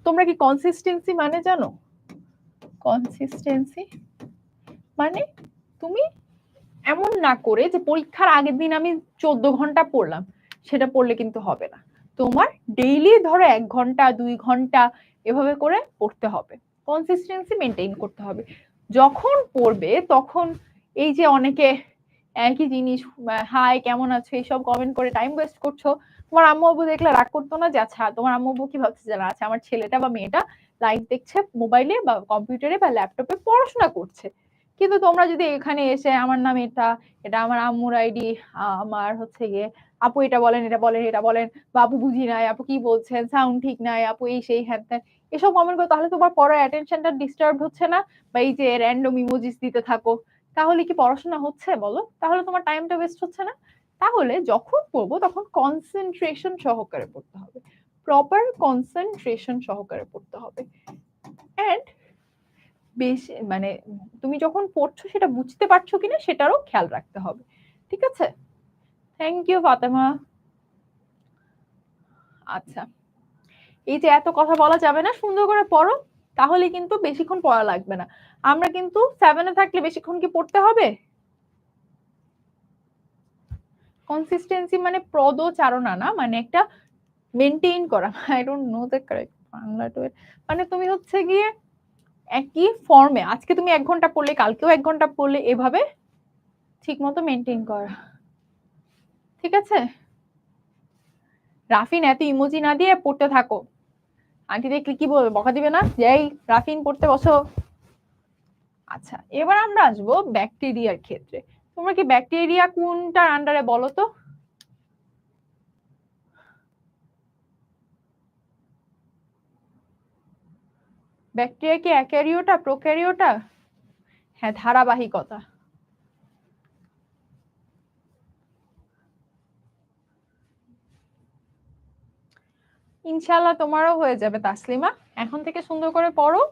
তোমরা কি কনসিস্টেন্সি মানে জানো? কনসিস্টেন্সি মানে তুমি এমন না করে যে পরীক্ষার আগের দিন আমি 14 ঘন্টা পড়লাম, সেটা পড়লে কিন্তু হবে না। তোমার ডেইলি ধরো 1 ঘন্টা 2 ঘন্টা এভাবে করে পড়তে হবে, কনসিস্টেন্সি মেনটেন করতে হবে। যখন পড়বে তখন এই যে অনেকে একই জিনিস হাই কেমন আছো এইসব কমেন্ট করে টাইম ওয়েস্ট করছো, তোমার আম্মু আব্বু দেখলে রাগ করতো না যে আচ্ছা তোমার আম্মু আব্বু কি ভাবছে যে আচ্ছা আমার ছেলেটা বা মেয়েটা লাইভ দেখছে মোবাইলে বা কম্পিউটারে বা ল্যাপটপে পড়াশোনা করছে। কিন্তু তোমরা যদি এখানে এসে আমার নাম এটা, এটা আমার আম্মুর আইডি, আমার হচ্ছে গিয়ে আপু এটা বলেন এটা বলেন এটা বলেন, বা আপু বুঝি নাই, আপু কি বলছেন, সাউন্ড ঠিক নাই, আপু এই সেই হ্যান ত্যান, এসব কমেন্ট করো, তাহলে তোমার পড়ার অ্যাটেনশনটা ডিস্টার্ব হচ্ছে না? বা এই যে র্যান্ডম ইমোজিস দিতে থাকো, তাহলে কি পড়াশোনা হচ্ছে বলো? তাহলে তোমার টাইমটা ওয়েস্ট হচ্ছে না? তাহলে যখন পড়বো তখন কনসেন্ট্রেশন সহকারে পড়তে হবে, প্রপার কনসেন্ট্রেশন সহকারে পড়তে হবে। এন্ড বেশি মানে তুমি যখন পড়ছো সেটা বুঝতে পারছো কিনা সেটারও খেয়াল রাখতে হবে, ঠিক আছে? Thank you Fatema. আচ্ছা, এই যে এত কথা বলা যাবে না, সুন্দর করে পড়ো, তাহলে কিন্তু বেশিক্ষণ পড়া লাগবে না। আমরা কিন্তু 7-এ থাকলে বেশিক্ষণ কি পড়তে হবে? কনসিস্টেন্সি মানে পদচারণা না, মানে একটা মেনটেইন করা। I don't know the correct Bangla to it. মানে তুমি হচ্ছে গিয়ে একই ফর্মে আজকে তুমি 1 ঘন্টা পড়লে, কালকেও 1 ঘন্টা পড়লে, এভাবে ঠিক মতো মেনটেইন করা, ঠিক আছে? রাফিন এত ইমোজি না দিয়ে পড়তে থাকো। আন্টি দেখলে কি বলবে, বকা দিবে না যে এই রাফিন পড়তে বসো? আচ্ছা, এবার আমরা আসবো ব্যাকটেরিয়ার ক্ষেত্রে। তোমরা কি ব্যাকটেরিয়া কোনটার আন্ডারে বলো তো? ব্যাকটেরিয়া কি অ্যাক্যারিওটা, প্রোক্যারিওটা? হ্যাঁ, ধারাবাহিকতা। ইনশাআল্লাহ তোমারও হয়ে যাবে তাসলিমা, এখন থেকে সুন্দর করে পড়ো।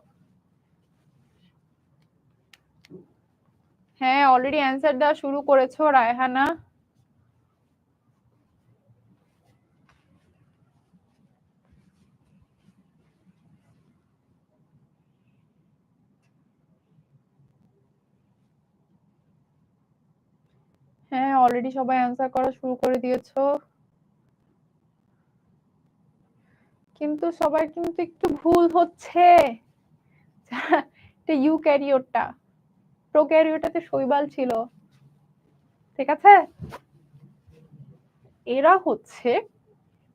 হ্যাঁ, অলরেডি অ্যান্সার দেওয়া শুরু করেছো রায়হানা। হ্যাঁ, অলরেডি সবাই অ্যান্সার করা শুরু করে দিয়েছো, কিন্তু সবার কিন্তু একটু ভুল হচ্ছে। এটা ইউক্যারিওটটা, প্রোক্যারিওটাতে শৈবাল ছিল, ঠিক আছে? এরা হচ্ছে,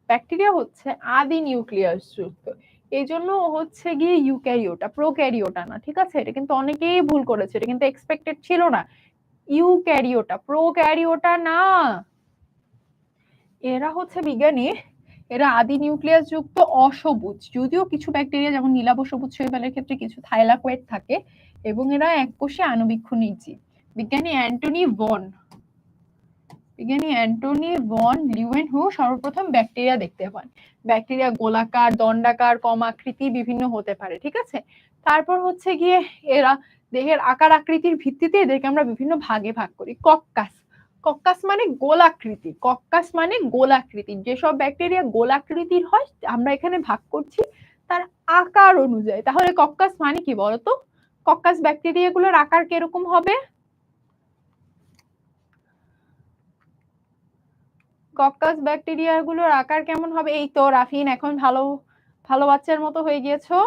ব্যাকটেরিয়া হচ্ছে আদি নিউক্লিয়াস যুক্ত, এই জন্য হচ্ছে গিয়ে ইউক্যারিওটা, প্রোক্যারিওটা না, ঠিক আছে? এটা কিন্তু অনেকেই ভুল করেছে, এটা কিন্তু এক্সপেক্টেড ছিল না। ইউক্যারিওটা, প্রোক্যারিওটা না। এরা হচ্ছে বিজ্ঞানী, এরা আদি নিউক্লিয়াস যুক্ত অসবুজ, যদিও কিছু ব্যাকটেরিয়া যেমন নীলাভ সবুজ শৈবালের ক্ষেত্রে কিছু থাইলাকোয়েড থাকে, এবং এরা এককোষী আণুবীক্ষণিক জীব। বিজ্ঞানী অ্যান্টনি ভন লিউয়েনহু সর্বপ্রথম ব্যাকটেরিয়া দেখতে পান। ব্যাকটেরিয়া গোলাকার, দণ্ডাকার, কম আকৃতি বিভিন্ন হতে পারে, ঠিক আছে? তারপর হচ্ছে গিয়ে এরা দেহের আকার আকৃতির ভিত্তিতে এদেরকে আমরা বিভিন্ন ভাগে ভাগ করি। কক্কাস, কক্কাস মানে গোলাকৃতি, কক্কাস মানে গোলাকৃতি, যেসব ব্যাকটেরিয়া গোলাকৃতির হয় আমরা এখানে ভাগ করছি তার আকার অনুযায়ী। তাহলে কক্কাস মানে কি বলতো? কক্কাস ব্যাকটেরিয়া গুলোর আকার কিরকম হবে? কক্কাস ব্যাকটেরিয়া গুলোর আকার কেমন হবে? এই তো রাফিন, এখন ভালো ভালো বাচ্চার মতো হয়ে গিয়েছো।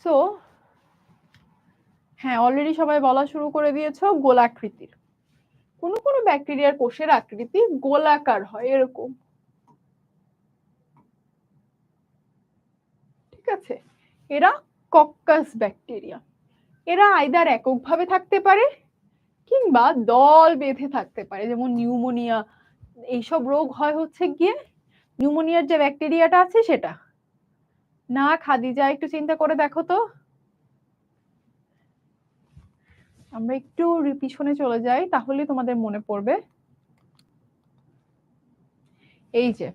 সো হ্যাঁ, অলরেডি সবাই বলা শুরু করে দিয়েছো গোলাকৃতির। কোনো কোনো ব্যাকটেরিয়ার কোষের আকৃতি গোলাকার হয় এরকম, ঠিক আছে? এরা কক্কাস ব্যাকটেরিয়া। এরা আইদার এককভাবে থাকতে পারে কিংবা দল বেঁধে থাকতে পারে, যেমন নিউমোনিয়া, এইসব রোগ হয় হচ্ছে গিয়ে নিউমোনিয়ার যে ব্যাকটেরিয়াটা আছে সেটা। না খাদিজা, একটু চিন্তা করে দেখো তো। আমরা একটু পিছনে চলে যাই, তাহলে তোমাদের মনে পড়বে। এই যে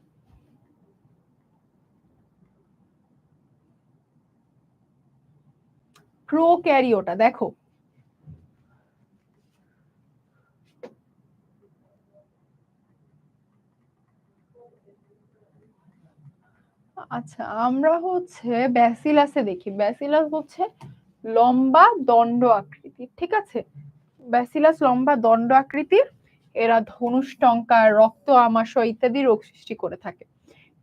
প্রোক্যারিওটা দেখো, আচ্ছা আমরা হচ্ছে ব্যাসিলাসে দেখি, ব্যাসিলাস হচ্ছে লম্বা দণ্ড আকৃতির, ঠিক আছে? ব্যাসিলাস লম্বা দণ্ড আকৃতির, এরা ধনুষ্টঙ্কার, রক্ত আমাশয় ইত্যাদি রোগ সৃষ্টি করে থাকে।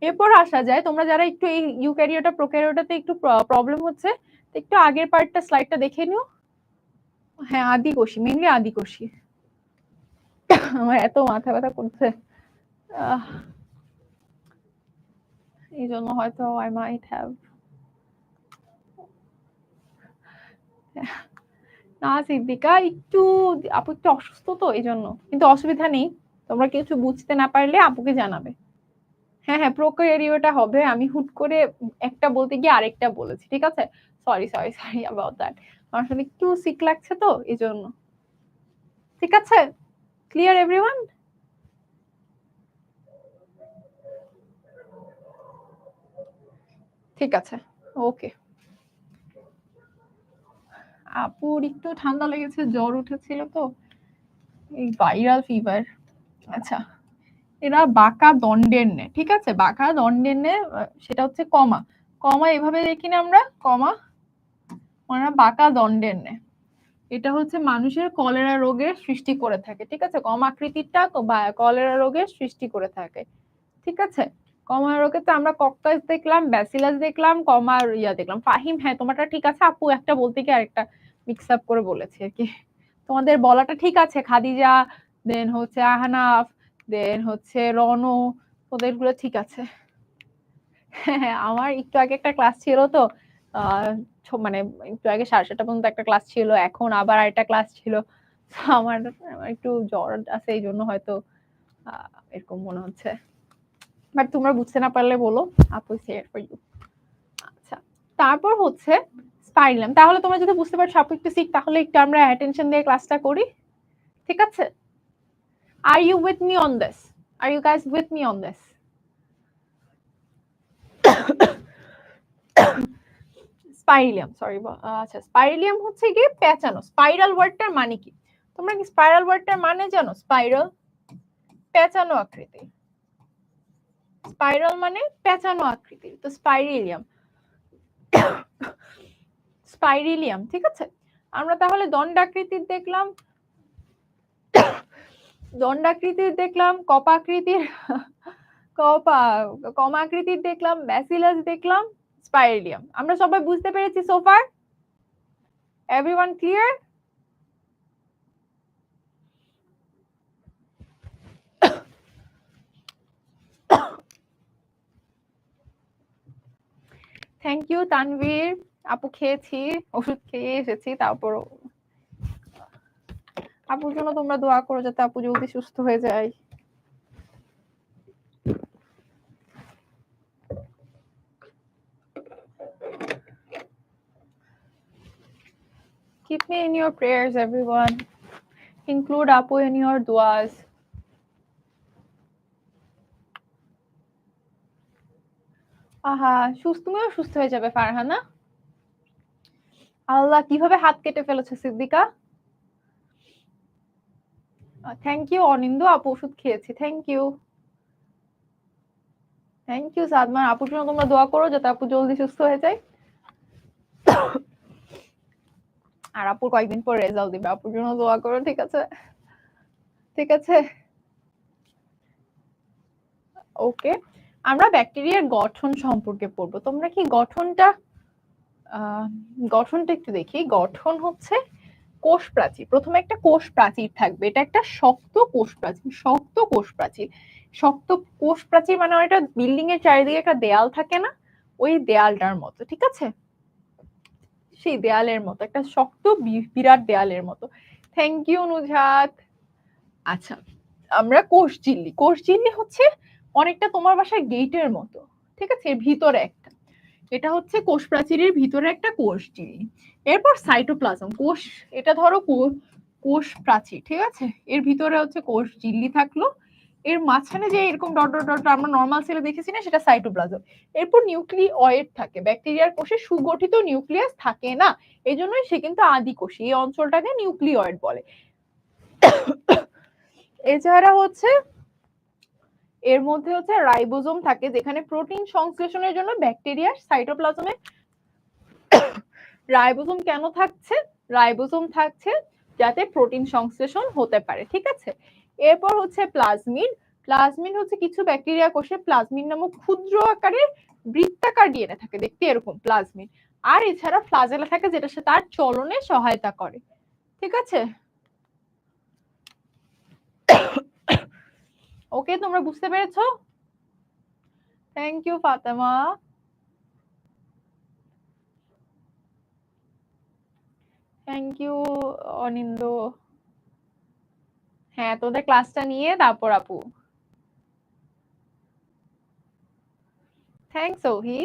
এরপর আসা যায়, তোমরা যারা একটু এই ইউক্যারিওটা প্রোক্যারিওটাতে একটু প্রবলেম হচ্ছে, একটু আগের পার্টটা স্লাইডটা দেখে নিও। হ্যাঁ, আদিকোষী, মেইনলি আদিকোষী। আমার এত মাথা ব্যথা করছে, এই জন্য হয়তো আই মাইট হ্যাভ না সিদ্দিকা, একটু আপু একটু অসুস্থ তো এই জন্য, কিন্তু অসুবিধা নেই, তোমরা কিছু বুঝতে না পারলে আপুকে জানাবে। হ্যাঁ হ্যাঁ, প্রোক্যারিওটা হবে। আমি হুট করে একটা বলতে গিয়ে আরেকটা বলেছি, ঠিক আছে? Sorry sorry sorry about that. আমার আসলে একটু সিক লাগছে তো এই জন্য। ঠিক আছে, ক্লিয়ার এভরিওয়ান? ঠিক আছে, ওকে। আপুর একটু ঠান্ডা লেগেছে, জ্বর উঠেছিল তো, এই ভাইরাল ফিভার। আচ্ছা, এরা বাঁকা দণ্ডের ন্যায়, ঠিক আছে? বাঁকা দণ্ডের ন্যায়, সেটা হচ্ছে কমা। কমা এভাবে দেখি না আমরা, কমা, ওরা বাঁকা দণ্ডের ন্যায়। এটা হচ্ছে মানুষের কলেরা রোগের সৃষ্টি করে থাকে, ঠিক আছে? কম আকৃতিরটা কলেরা রোগের সৃষ্টি করে থাকে, ঠিক আছে? কমা রোগে তো আমরা কক্কাস দেখলাম, ব্যাসিলাস দেখলাম, কমার ইয়া দেখলাম। ফাহিম, হ্যাঁ তোমারটা ঠিক আছে, আপু একটা বলতে গিয়ে আরেকটা মিক্স আপ করে বলেছে আর কি। তোমাদের বলাটা ঠিক আছে, খাদিজা, দেন হচ্ছে আহনাফ, দেন হচ্ছে রনো, তোদের গুলো ঠিক আছে। হ্যাঁ, আমার একটু আগে একটা ক্লাস ছিল তো, মানে একটু আগে 7:30 পর্যন্ত একটা ক্লাস ছিল, এখন আবার আরেকটা ক্লাস ছিল। আমার আমার একটু জ্বর আছে, এই জন্য হয়তো এরকম মনে হচ্ছে। বাট তোমরা বুঝতে না পারলে বলো, আপু শেয়ার ফর ইউ। আচ্ছা, তারপর হচ্ছে স্পাইরালিয়াম। তাহলে তোমরা যদি বুঝতে পারছো আপু একটু সিক, তাহলে একটু আমরা অ্যাটেনশন দিয়ে ক্লাসটা করি, ঠিক আছে? Are you with me on this? Are you guys with me on this? স্পাইরালিয়াম, সরি, আচ্ছা স্পাইরালিয়াম হচ্ছে কি পেঁচানো। স্পাইরাল ওয়ার্ডটার মানে কি? তোমরা কি স্পাইরাল ওয়ার্ডটার মানে জানো? স্পাইরাল, পেঁচানো আকৃতি। স্পাইরাল মানে পেঁচানো আকৃতি, তো স্পাইরেলিয়াম, স্পাইরেলিয়াম, ঠিক আছে? আমরা তাহলে দণ্ডাকৃতির দেখলাম, দণ্ডাকৃতির দেখলাম, কপাকৃতির, কপা, কমাকৃতির দেখলাম, ব্যাসিলাস দেখলাম, স্পাইরেলিয়াম। আমরা সবাই বুঝতে পেরেছি so far? Everyone clear? Thank you Tanvir. আপু খেয়েছি, ওষুধ খেয়ে এসেছি, তারপর আপুর জন্য তোমরা দোয়া করো যাতে আপু জলদি সুস্থ হয়ে যায়। Keep me in your prayers, everyone. Include Apu in your duas. আহা, তুমিও সুস্থ হয়ে যাবে ফারহানা। আল্লাহ, কিভাবে হাত কেটে ফেলেছে সিদ্দিকা। থ্যাংক ইউ অনিন্দু, আপু ওষুধ খেয়েছি, thank you. Thank you Sadman, আপুর জন্য তোমরা দোয়া করো যাতে আপু জলদি সুস্থ হয়ে যায়। আর আপুর কয়েকদিন পর রেজাল্ট দিবে, আপুর জন্য দোয়া করো, ঠিক আছে? ঠিক আছে, ওকে। আমরা ব্যাকটেরিয়ার গঠন সম্পর্কে পড়বো। তোমরা কি গঠনটা গঠনটা একটু দেখি। গঠন হচ্ছে কোষ প্রাচীর। প্রথমে একটা কোষ প্রাচীর থাকবে, এটা একটা শক্ত কোষ প্রাচীর, শক্ত কোষ প্রাচীর। শক্ত কোষ প্রাচীর মানে একটা বিল্ডিং এর চারিদিকে একটা দেয়াল থাকে না, ওই দেয়ালটার মতো, ঠিক আছে? সেই দেয়ালের মতো, একটা শক্ত বিরাট দেয়ালের মতো। Thank you Nujhat. আচ্ছা, আমরা কোষ ঝিল্লি। কোষ ঝিল্লি হচ্ছে অনেকটা তোমার বাসার গেটের মতো, ঠিক আছে? এর ভিতরে একটা, এটা হচ্ছে কোষ প্রাচীরের ভিতরে একটা কোষ ঝিল্লি। এরপর সাইটোপ্লাজম, কোষ, এটা ধরো কোষ প্রাচীর, ঠিক আছে? এর ভিতরে হচ্ছে কোষ ঝিল্লি থাকলো, এর মাঝখানে যে এরকম ডট ডট ডট আমরা নর্মাল সেলে দেখেছি না, সেটা সাইটোপ্লাজম। এরপর নিউক্লিওয়েড থাকে। ব্যাকটেরিয়ার কোষে সুগঠিত নিউক্লিয়াস থাকে না, এই জন্যই সে কিন্তু আদি কোষ, এই অঞ্চলটাকে নিউক্লিওয়েড বলে। এছাড়া হচ্ছে এর মধ্যে হচ্ছে রাইবোজোম থাকে, যেখানে প্রোটিন সংশ্লেষণের জন্য ব্যাকটেরিয়ার সাইটোপ্লাজমে রাইবোজোম কেন থাকছে? রাইবোজোম থাকছে যাতে প্রোটিন সংশ্লেষণ হতে পারে, ঠিক আছে? এরপর হচ্ছে প্লাজমিড। প্লাজমিড হচ্ছে কিছু ব্যাকটেরিয়া কোষে প্লাজমিড নামক ক্ষুদ্র আকারের বৃত্তাকার ডিএনএ থাকে, দেখতে এরকম প্লাজমিড। আর এছাড়া ফ্লাজেলা থাকে, যেটা সে তার চলনে সহায়তা করে, ঠিক আছে? ওকে, তোমরা বুঝতে পেরেছো? Thank you Fatema. Thank you Anindo. হ্যাঁ, তোদের ক্লাসটা নিয়ে তারপর আপু। থ্যাংকস ওহি।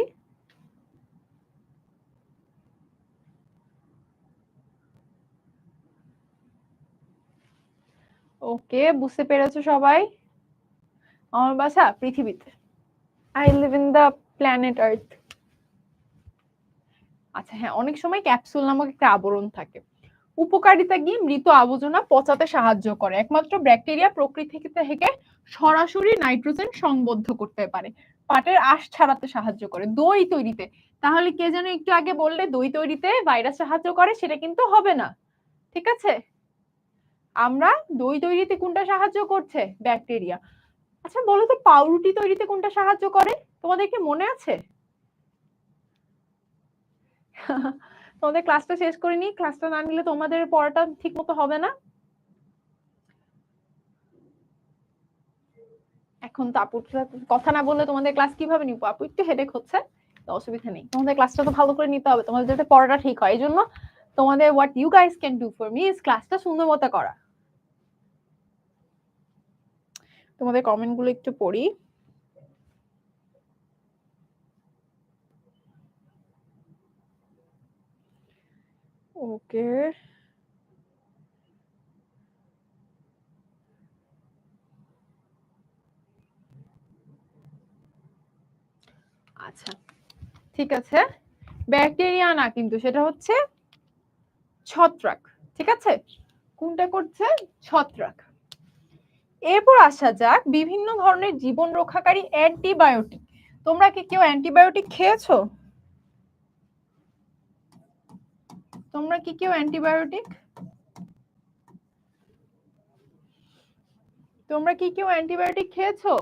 ওকে, বুঝতে পেরেছো সবাই? আমার বাসা পৃথিবীতে। I live in the planet Earth. আচ্ছা হ্যাঁ, অনেক সময় ক্যাপসুল নামক একটা আবরণ থাকে। উপকারিতা কি? মৃত আবর্জনা পচাতে সাহায্য করে। একমাত্র ব্যাকটেরিয়া প্রকৃতি থেকে সরাসরি নাইট্রোজেন সংবদ্ধ করতে পারে। পাটের আঁশ ছাড়াতে সাহায্য করে। দই তৈরিতে, তাহলে কে যেন একটু আগে বললে দই তৈরিতে ভাইরাস সাহায্য করে, সেটা কিন্তু হবে না। ঠিক আছে, আমরা দই তৈরিতে কোনটা সাহায্য করছে? ব্যাকটেরিয়া। আচ্ছা বলো তো, পাউরুটি তৈরিতে কোনটা সাহায্য করে? তোমাদের কি মনে আছে? তোমাদের ক্লাসটা শেষ করিনি, ক্লাসটা না নিলে তোমাদের পড়াটা ঠিক মতো হবে না। এখন তো আপু কথা না বললে তোমাদের ক্লাস কিভাবে নিবো? আপু একটু হেডেক হচ্ছে, তো অসুবিধা নেই, তোমাদের ক্লাসটা তো ভালো করে নিতে হবে, তোমাদের যাতে পড়াটা ঠিক হয়। এই জন্য তোমাদের what you guys can do for me is ক্লাসটা সুন্দর মতো করা। তোমাদের কমেন্ট গুলো একটু পড়ি। ওকে, আচ্ছা ঠিক আছে, ব্যাকটেরিয়া না কিন্তু, সেটা হচ্ছে ছত্রাক। ঠিক আছে, কোনটা করছে? ছত্রাক। এরপর আসা যাক বিভিন্ন ধরনের জীবন রক্ষাকারী অ্যান্টিবায়োটিক। তোমরা কি কেউ অ্যান্টিবায়োটিক খেয়েছো? তোমরা কি কেউ অ্যান্টিবায়োটিক তোমরা কি কেউ অ্যান্টিবায়োটিক খেয়েছো?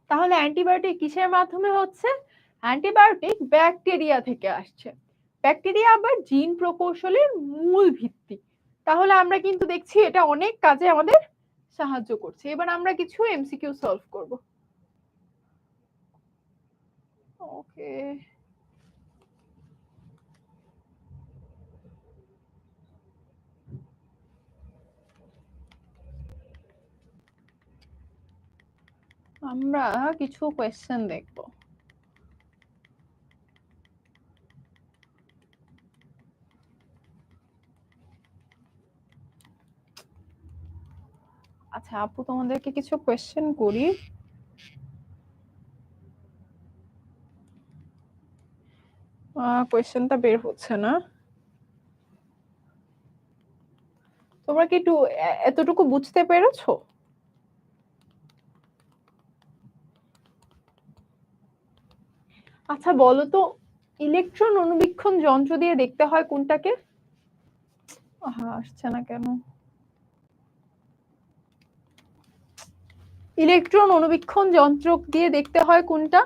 তাহলে অ্যান্টিবায়োটিক কিসের মাধ্যমে হচ্ছে? অ্যান্টিবায়োটিক ব্যাকটেরিয়া থেকে আসছে। ব্যাকটেরিয়া আবার জিন প্রকৌশলের মূল ভিত্তি। তাহলে আমরা কিন্তু দেখছি এটা অনেক কাজে আমাদের সাহায্য করছে। এবার আমরা কিছু এমসিকিউ সলভ করব। ওকে, আমরা কিছু কোয়েশ্চেন দেখব। আচ্ছা আপু, তোমাদেরকে কিছু কোয়েশ্চেন করি। কোয়েশ্চেনটা বের হচ্ছে না। তোমরা কি একটু এতটুকু বুঝতে পেরেছো? আচ্ছা বলো তো, ইলেকট্রন অণুবীক্ষণ যন্ত্র দিয়ে দেখতে হয় কোনটাকে? আসছে না কেন? ইলেকট্রন অণুবীক্ষণ যন্ত্র দিয়ে দেখতে হয় কোনটা?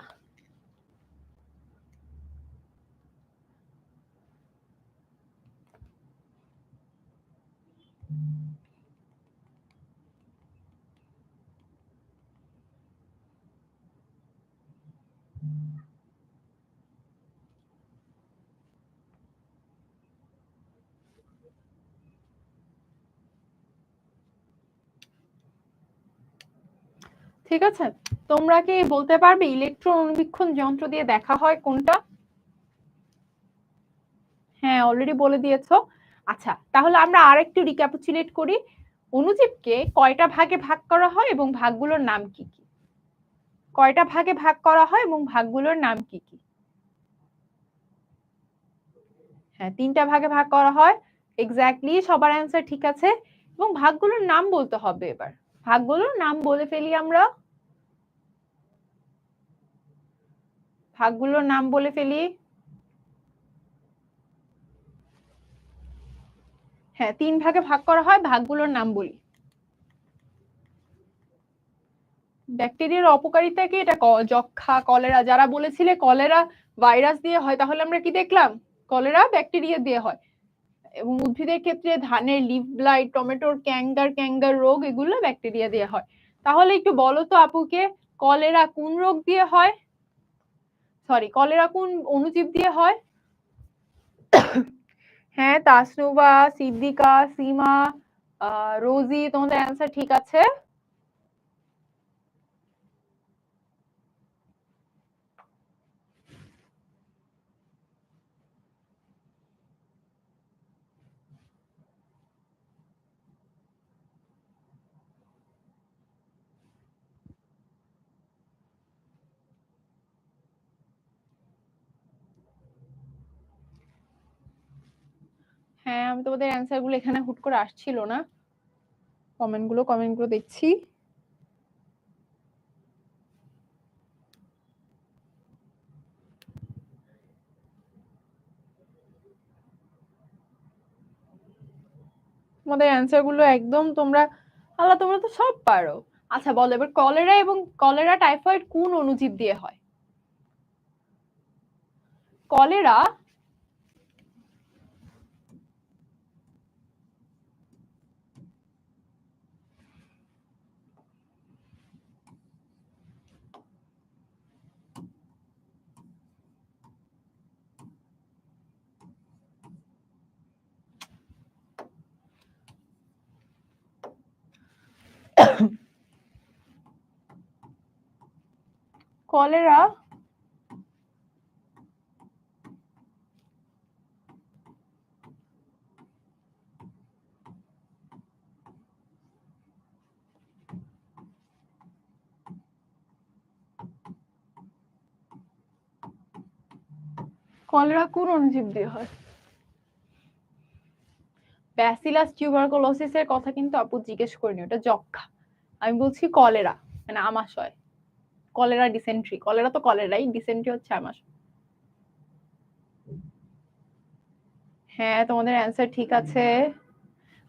ঠিক আছে, তোমরা কি বলতে পারবে ইলেকট্রন অণুবীক্ষণ যন্ত্র দিয়ে দেখা হয় কোনটা? হ্যাঁ অলরেডি বলে দিয়েছো। আচ্ছা তাহলে আমরা আরেকটু রিক্যাপিচুলেট করি। অণুজীবকে কয়টা ভাগে ভাগ করা হয় এবং ভাগগুলোর নাম কি কি? কয়টা ভাগে ভাগ করা হয় এবং ভাগগুলোর নাম কি কি? হ্যাঁ, 3টা ভাগে ভাগ করা হয়। এক্স্যাক্টলি, সবার অ্যান্সার ঠিক আছে। এবং ভাগগুলোর নাম বলতে হবে এবার। ভাগগুলোর নাম বলে ফেলি আমরা। ভাগগুলোর নাম বলে ফেলি। হ্যাঁ, 3 ভাগে ভাগ করা হয়, ভাগগুলোর নাম বলি। ব্যাকটেরিয়ার অপকারিতা কি? এটা যক্ষা, কলেরা। যারা বলেছিলে কলেরা ভাইরাস দিয়ে হয়, তাহলে আমরা কি দেখলাম? কলেরা ব্যাকটেরিয়া দিয়ে হয়। এবং উদ্ভিদের ক্ষেত্রে ধানের লিফ ব্লাইট, টমেটোর ক্যাঙ্গার রোগ, এগুলো ব্যাকটেরিয়া দিয়ে হয়। তাহলে একটু বলো তো আপুকে, কলেরা কোন রোগ দিয়ে হয়? সরি, কলেরা কোন অণুজীব দিয়ে হয়? হ্যাঁ, তাসনুবা, সিদ্দিকা, সীমা, রোজি, তোমাদের অ্যান্সার ঠিক আছে। হ্যাঁ, আমি তোমাদের অ্যান্সার গুলো এখানে হুট করে আসছিল না, কমেন্ট গুলো দেখছি। তোমাদের অ্যান্সার গুলো একদম তোমরা, আল্লাহ তোমরা তো সব পারো। আচ্ছা বলো এবার, কলেরা এবং কলেরা টাইফয়েড কোন অণুজীব দিয়ে হয়? কলেরা কলেরা কলেরা কোন অণুজীব দিয়ে হয়? ব্যাসিলাস টিউবারকুলোসিস এর কথা কিন্তু আপু জিজ্ঞেস করিনি, ওটা যক্ষা। আমি বলছি কলেরা, মানে আমাশয়। কলেরা ডিসেন্ট্রি, কলেরা তো কলেরাই, ডিসেন্ট্রি হচ্ছে আমাশয়। হ্যাঁ, তোমাদের অ্যান্সার ঠিক আছে।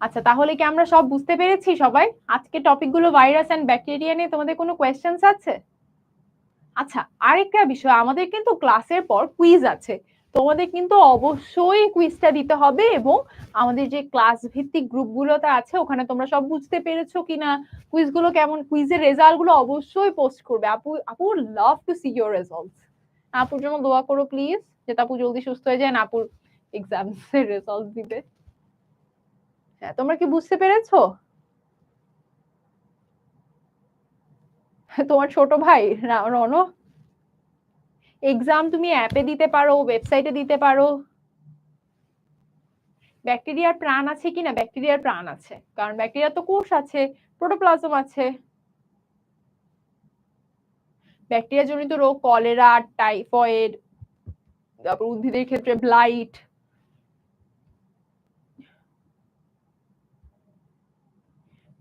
আচ্ছা তাহলে কি আমরা সব বুঝতে পেরেছি সবাই? আজকে টপিকগুলো ভাইরাস এন্ড ব্যাকটেরিয়া নিয়ে তোমাদের কোনো কোয়েশ্চেন্স আছে? আচ্ছা, আরেকটা বিষয়, আমাদের কিন্তু ক্লাসের পর কুইজ আছে, তোমাদের কিন্তু অবশ্যই কুইজটা দিতে হবে। এবং আমাদের যে ক্লাস ভিত্তিক গ্রুপগুলোতে আছে ওখানে তোমরা সব বুঝতে পেরেছো কিনা, কুইজগুলো কেমন, কুইজের রেজাল্ট গুলো অবশ্যই পোস্ট করবে। আপু আপু লাভ টু সি ইওর রেজাল্টস। আপুর জন্য দোয়া করো প্লিজ, যাতে আপু জলদি সুস্থ হয়ে যায়, আপুর এক্সামস এর রেজাল্ট দিবে। হ্যাঁ, তোমরা কি বুঝতে পেরেছো? তোমার ছোট ভাই রণ, এক্সাম তুমি অ্যাপে দিতে পারো, ওয়েবসাইটে দিতে পারো। ব্যাকটেরিয়ার প্রাণ আছে কিনা, ব্যাকটেরিয়ার প্রাণ আছে, কারণ ব্যাকটেরিয়া তো কোষ আছে, প্রোটোপ্লাজম আছে। ব্যাকটেরিয়া জনিত রোগ কলেরা, টাইফয়েড, তারপর উদ্ভিদের ক্ষেত্রে ব্লাইট।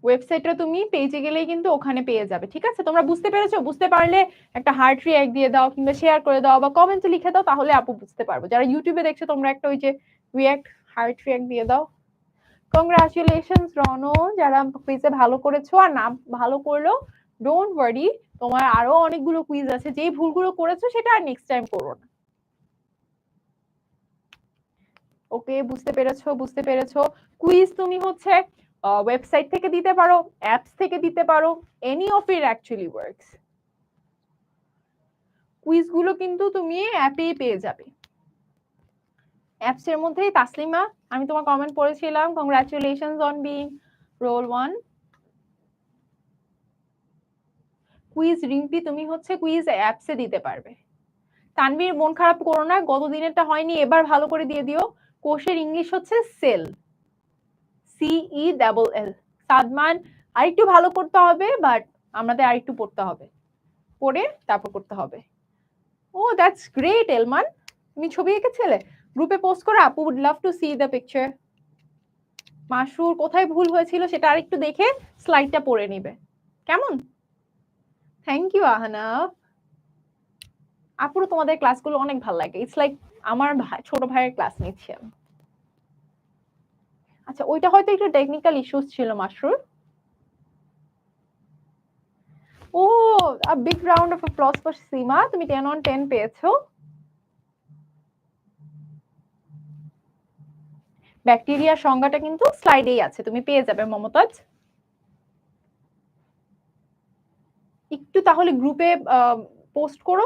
ওয়েবসাইটটা তুমি পেজে গেলেই কিন্তু ওখানে পেয়ে যাবে। ঠিক আছে, তোমরা বুঝতে পেরেছো? বুঝতে পারলে একটা হার্ট রিঅ্যাক্ট দিয়ে দাও, কিংবা শেয়ার করে দাও, বা কমেন্টে লিখে দাও, তাহলে আপু বুঝতে পারবো। যারা ইউটিউবে দেখছো তোমরা একটা ওই যে রিঅ্যাক্ট, হার্ট রিঅ্যাক্ট দিয়ে দাও। কংগ্রাচুলেশনস রনো, যারা কুইজে ভালো করেছো। আর না ভালো করলেও ডোন্ট ওয়ারি, তোমার আরো অনেকগুলো কুইজ আছে, যেই ভুলগুলো করেছো সেটা আর নেক্সট টাইম করো না। ওকে, বুঝতে পেরেছো, বুঝতে পেরেছো। কুইজ তুমি হচ্ছে ওয়েবসাইট থেকে দিতে পারো, অ্যাপস থেকে দিতে পারো, any of it actually works. Quiz গুলো কিন্তু তুমি অ্যাপেই পেয়ে যাবে। অ্যাপস এর মধ্যেই তাসলিমা, আমি তোমার কমেন্ট পড়েছিলাম, congratulations on being roll 1। Quiz Rimpi, তুমি হচ্ছে কুইজ অ্যাপসে দিতে পারবে। তানভীর, মন খারাপ করো না, গত দিনেরটা হয়নি, এবার ভালো করে দিয়ে দিও। কোষের ইংলিশ হচ্ছে সেল, CELL। সাদমান, আরেকটু ভালো করতে হবে, বাট আমাদের আরেকটু পড়তে হবে, পড়ে তারপর করতে হবে। ও দ্যাটস গ্রেট এলমান, তুমি ছবি এঁকেছিলে, গ্রুপে পোস্ট করো, আপু would love to see the picture. Masur, কোথায় ভুল হয়েছিল সেটা আরেকটু দেখে স্লাইডটা পড়ে নিবে, কেমন? Thank you Ahnaf. আপুরও তোমাদের ক্লাসগুলো অনেক ভালো লাগে, ইটস লাইক আমার ছোট ভাইয়ের ক্লাস নিচ্ছি আমি। আচ্ছা, ওইটা হয়তো একটু টেকনিক্যাল ইস্যুস ছিল মাসরুর। ও, a big round of applause for সীমা, তুমি 10 on 10 পেয়েছো। ব্যাকটেরিয়ার সংজ্ঞাটা কিন্তু স্লাইডেই আছে, তুমি পেয়ে যাবে মমতাজ। একটু তাহলে গ্রুপে পোস্ট করো,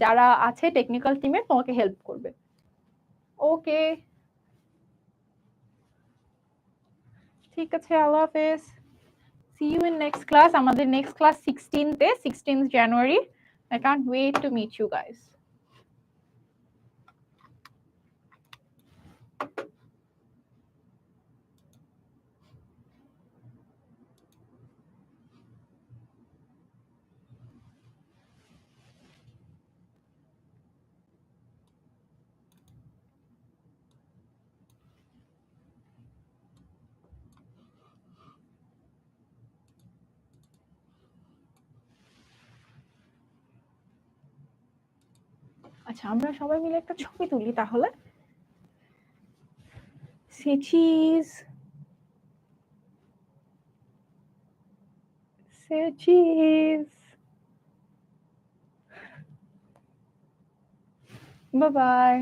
যারা আছে টেকনিক্যাল টিমে তোমাকে হেল্প করবে। ওকে, ঠিক আছে, আল্লাহ হাফেজ। See you in next class. আমাদের next class 16th January. I can't wait to meet you guys. আচ্ছা, আমরা সবাই মিলে একটা ছবি তুলি তাহলে। Say cheese. Say cheese. Bye bye.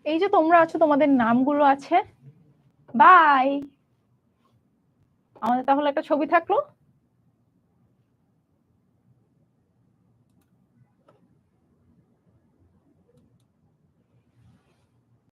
এই যে তোমরা আছো, তোমাদের নামগুলো আছে। বাই। আমাদের তাহলে একটা ছবি থাকলো।